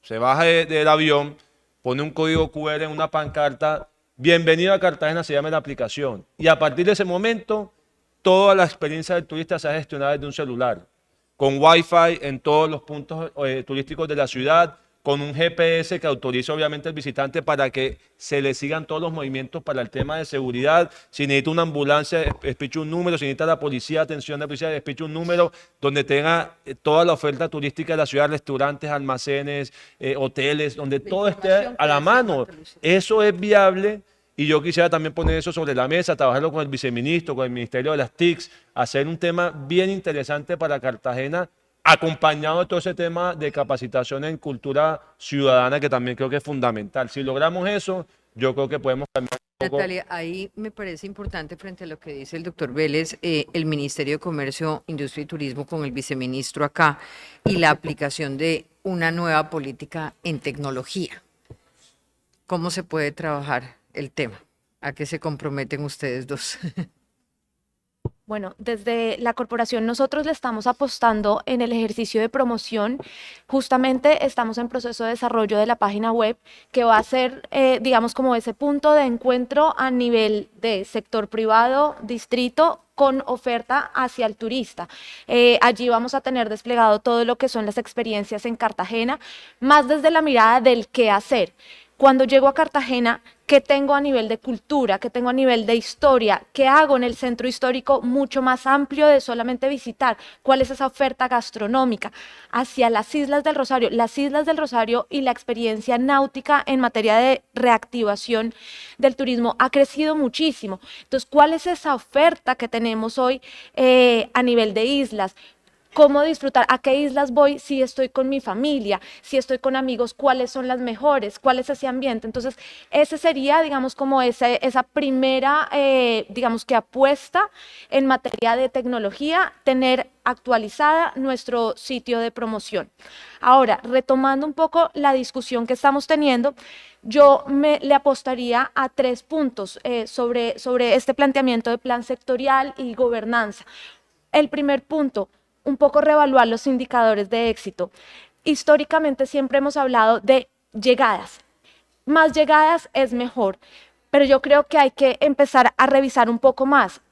se baja del avión, pone un código QR en una pancarta, bienvenido a Cartagena, se llama la aplicación. Y a partir de ese momento, toda la experiencia del turista se ha gestionado desde un celular, con Wi-Fi en todos los puntos turísticos de la ciudad, con un GPS que autoriza obviamente al visitante para que se le sigan todos los movimientos para el tema de seguridad. Si necesita una ambulancia, despiche un número. Si necesita la policía, atención de la policía, despiche un número donde tenga toda la oferta turística de la ciudad, restaurantes, almacenes, hoteles, donde todo esté a la mano. Eso es viable. Y yo quisiera también poner eso sobre la mesa, trabajarlo con el viceministro, con el Ministerio de las TICs, hacer un tema bien interesante para Cartagena, acompañado de todo ese tema de capacitación en cultura ciudadana, que también creo que es fundamental. Si logramos eso, yo creo que podemos cambiar un poco. Natalia, ahí me parece importante frente a lo que dice el doctor Vélez, el Ministerio de Comercio, Industria y Turismo con el viceministro acá y la aplicación de una nueva política en tecnología. ¿Cómo se puede trabajar el tema? ¿A qué se comprometen ustedes dos? Bueno, desde la corporación nosotros le estamos apostando en el ejercicio de promoción. Justamente estamos en proceso de desarrollo de la página web que va a ser, digamos, como ese punto de encuentro a nivel de sector privado, distrito, con oferta hacia el turista. Allí vamos a tener desplegado todo lo que son las experiencias en Cartagena, más desde la mirada del qué hacer. Cuando llego a Cartagena, ¿qué tengo a nivel de cultura? ¿Qué tengo a nivel de historia? ¿Qué hago en el centro histórico mucho más amplio de solamente visitar? ¿Cuál es esa oferta gastronómica? Hacia las Islas del Rosario. Las Islas del Rosario y la experiencia náutica en materia de reactivación del turismo ha crecido muchísimo. Entonces, ¿cuál es esa oferta que tenemos hoy a nivel de islas? ¿Cómo disfrutar? ¿A qué islas voy si estoy con mi familia? Si estoy con amigos, ¿cuáles son las mejores? ¿Cuál es ese ambiente? Entonces, ese sería, digamos, como esa primera, digamos que apuesta en materia de tecnología, tener actualizada nuestro sitio de promoción. Ahora, retomando un poco la discusión que estamos teniendo, yo le apostaría a 3 puntos sobre este planteamiento de plan sectorial y gobernanza. El primer punto, un poco reevaluar los indicadores de éxito. Históricamente siempre hemos hablado de llegadas. Más llegadas es mejor, pero yo creo que hay que empezar a revisar un poco más.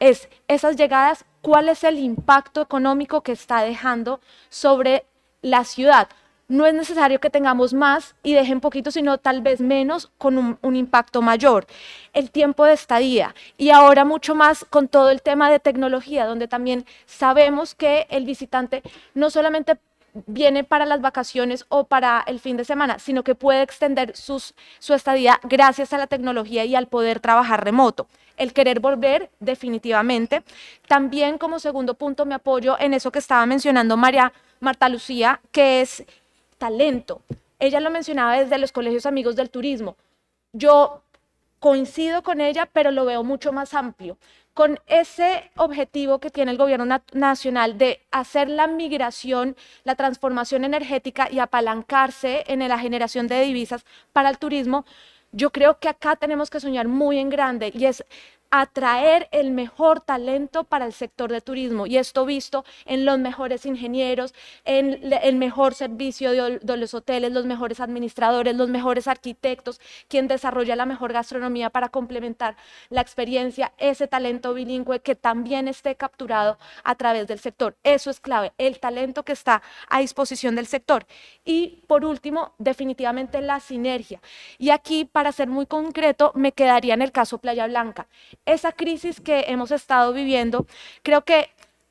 Esas llegadas, ¿cuál es el impacto económico que está dejando sobre la ciudad? No es necesario que tengamos más y dejen poquito, sino tal vez menos con un impacto mayor. El tiempo de estadía y ahora mucho más con todo el tema de tecnología, donde también sabemos que el visitante no solamente viene para las vacaciones o para el fin de semana, sino que puede extender su estadía gracias a la tecnología y al poder trabajar remoto. El querer volver, definitivamente. También como segundo punto me apoyo en eso que estaba mencionando Marta Lucía, que es talento. Ella lo mencionaba desde los colegios amigos del turismo. Yo coincido con ella, pero lo veo mucho más amplio. Con ese objetivo que tiene el gobierno nacional de hacer la migración, la transformación energética y apalancarse en la generación de divisas para el turismo, yo creo que acá tenemos que soñar muy en grande y es atraer el mejor talento para el sector de turismo, y esto visto en los mejores ingenieros, en el mejor servicio de los hoteles, los mejores administradores, los mejores arquitectos, quien desarrolla la mejor gastronomía para complementar la experiencia, ese talento bilingüe que también esté capturado a través del sector. Eso es clave, el talento que está a disposición del sector. Y por último, definitivamente la sinergia. Y aquí, para ser muy concreto, me quedaría en el caso Playa Blanca. Esa crisis que hemos estado viviendo, creo que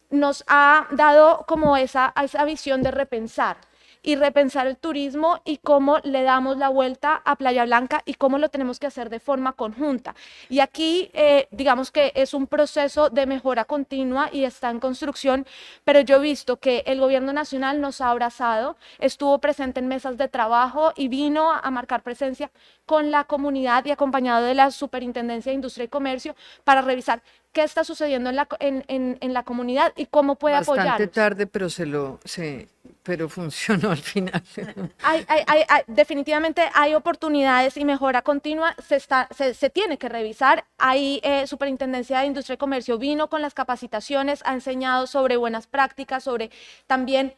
nos ha dado como esa visión de repensar el turismo y cómo le damos la vuelta a Playa Blanca y cómo lo tenemos que hacer de forma conjunta. Y aquí, digamos que es un proceso de mejora continua y está en construcción, pero yo he visto que el gobierno nacional nos ha abrazado, estuvo presente en mesas de trabajo y vino a marcar presencia con la comunidad y acompañado de la Superintendencia de Industria y Comercio para revisar qué está sucediendo en la comunidad y cómo puede apoyarlos. Bastante tarde, pero pero funcionó al final. Definitivamente hay oportunidades y mejora continua, se tiene que revisar. Ahí Superintendencia de Industria y Comercio vino con las capacitaciones, ha enseñado sobre buenas prácticas, sobre también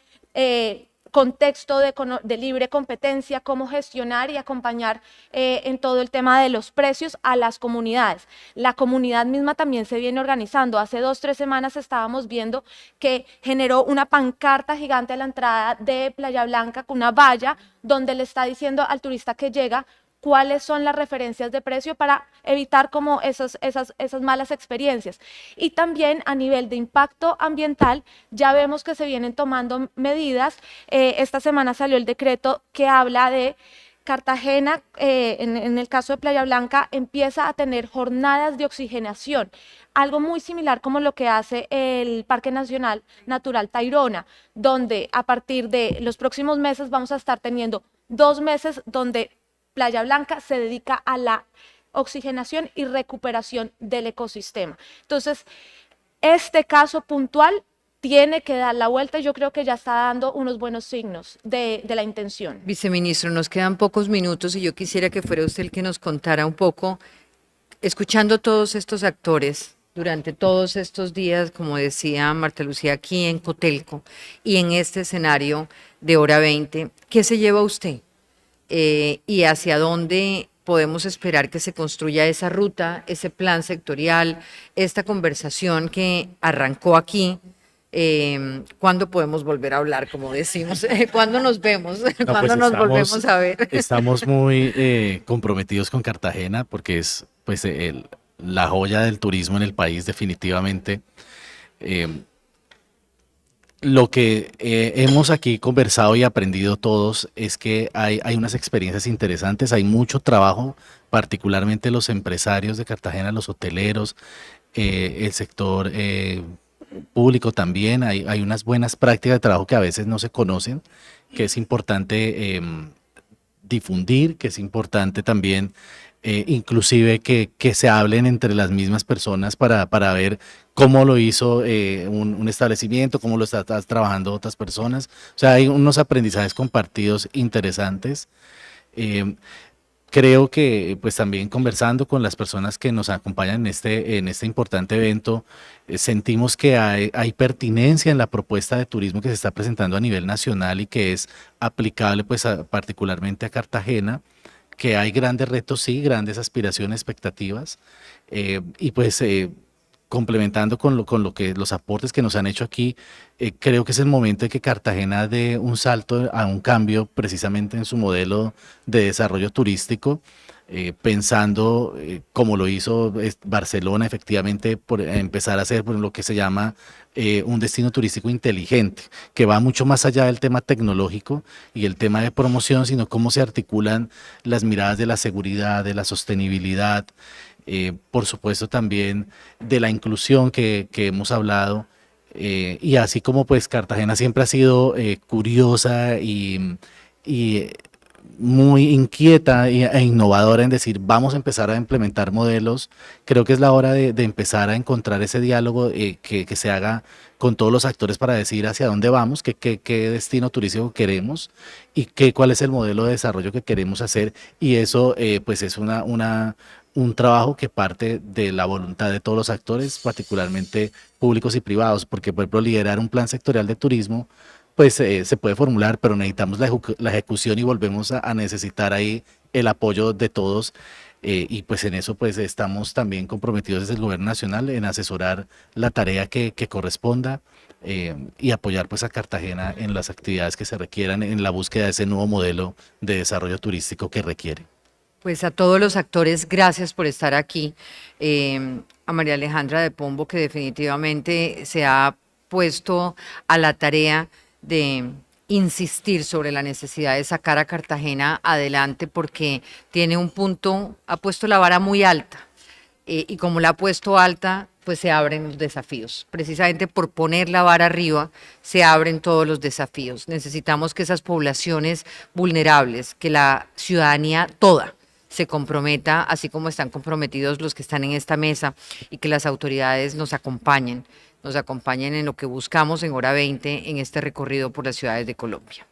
contexto de libre competencia, cómo gestionar y acompañar en todo el tema de los precios a las comunidades. La comunidad misma también se viene organizando. Hace 2 o 3 semanas estábamos viendo que generó una pancarta gigante a la entrada de Playa Blanca con una valla donde le está diciendo al turista que llega cuáles son las referencias de precio para evitar como esas malas experiencias. Y también a nivel de impacto ambiental, ya vemos que se vienen tomando medidas. Esta semana salió el decreto que habla de Cartagena, en el caso de Playa Blanca, empieza a tener jornadas de oxigenación, algo muy similar como lo que hace el Parque Nacional Natural Tayrona, donde a partir de los próximos meses vamos a estar teniendo 2 meses donde Playa Blanca se dedica a la oxigenación y recuperación del ecosistema. Entonces, este caso puntual tiene que dar la vuelta y yo creo que ya está dando unos buenos signos de la intención. Viceministro, nos quedan pocos minutos y yo quisiera que fuera usted el que nos contara un poco, escuchando todos estos actores durante todos estos días, como decía Marta Lucía, aquí en Cotelco y en este escenario de Hora 20, ¿qué se lleva usted? Y hacia dónde podemos esperar que se construya esa ruta, ese plan sectorial, esta conversación que arrancó aquí. ¿Cuándo podemos volver a hablar, como decimos? ¿Cuándo nos vemos? ¿Cuándo nos volvemos a ver? Estamos muy comprometidos con Cartagena porque es pues la joya del turismo en el país definitivamente. Lo que hemos aquí conversado y aprendido todos es que hay unas experiencias interesantes, hay mucho trabajo, particularmente los empresarios de Cartagena, los hoteleros, el sector público también, hay unas buenas prácticas de trabajo que a veces no se conocen, que es importante difundir, que es importante también inclusive que se hablen entre las mismas personas para ver cómo lo hizo un establecimiento, cómo lo están trabajando otras personas. O sea, hay unos aprendizajes compartidos interesantes. Creo que pues también conversando con las personas que nos acompañan en este importante evento, sentimos que hay pertinencia en la propuesta de turismo que se está presentando a nivel nacional y que es aplicable pues particularmente a Cartagena, que hay grandes retos, sí, grandes aspiraciones, expectativas, y pues complementando con lo que los aportes que nos han hecho aquí, creo que es el momento de que Cartagena dé un salto a un cambio precisamente en su modelo de desarrollo turístico, pensando como lo hizo Barcelona, efectivamente, por empezar a hacer lo que se llama un destino turístico inteligente, que va mucho más allá del tema tecnológico y el tema de promoción, sino cómo se articulan las miradas de la seguridad, de la sostenibilidad, por supuesto también de la inclusión que hemos hablado, y así como pues Cartagena siempre ha sido curiosa y muy inquieta e innovadora en decir vamos a empezar a implementar modelos, creo que es la hora de empezar a encontrar ese diálogo que se haga con todos los actores para decir hacia dónde vamos, qué destino turístico queremos y cuál es el modelo de desarrollo que queremos hacer, y eso pues es un un trabajo que parte de la voluntad de todos los actores, particularmente públicos y privados, porque por ejemplo liderar un plan sectorial de turismo, pues se puede formular, pero necesitamos la ejecución y volvemos a necesitar ahí el apoyo de todos. Y pues en eso pues estamos también comprometidos desde el gobierno nacional en asesorar la tarea que corresponda y apoyar pues a Cartagena en las actividades que se requieran en la búsqueda de ese nuevo modelo de desarrollo turístico que requiere. Pues a todos los actores, gracias por estar aquí. A María Alejandra de Pombo, que definitivamente se ha puesto a la tarea de insistir sobre la necesidad de sacar a Cartagena adelante porque tiene un punto, ha puesto la vara muy alta y como la ha puesto alta, pues se abren los desafíos. Precisamente por poner la vara arriba, se abren todos los desafíos. Necesitamos que esas poblaciones vulnerables, que la ciudadanía toda se comprometa, así como están comprometidos los que están en esta mesa, y que las autoridades nos acompañen en lo que buscamos en Hora 20 en este recorrido por las ciudades de Colombia.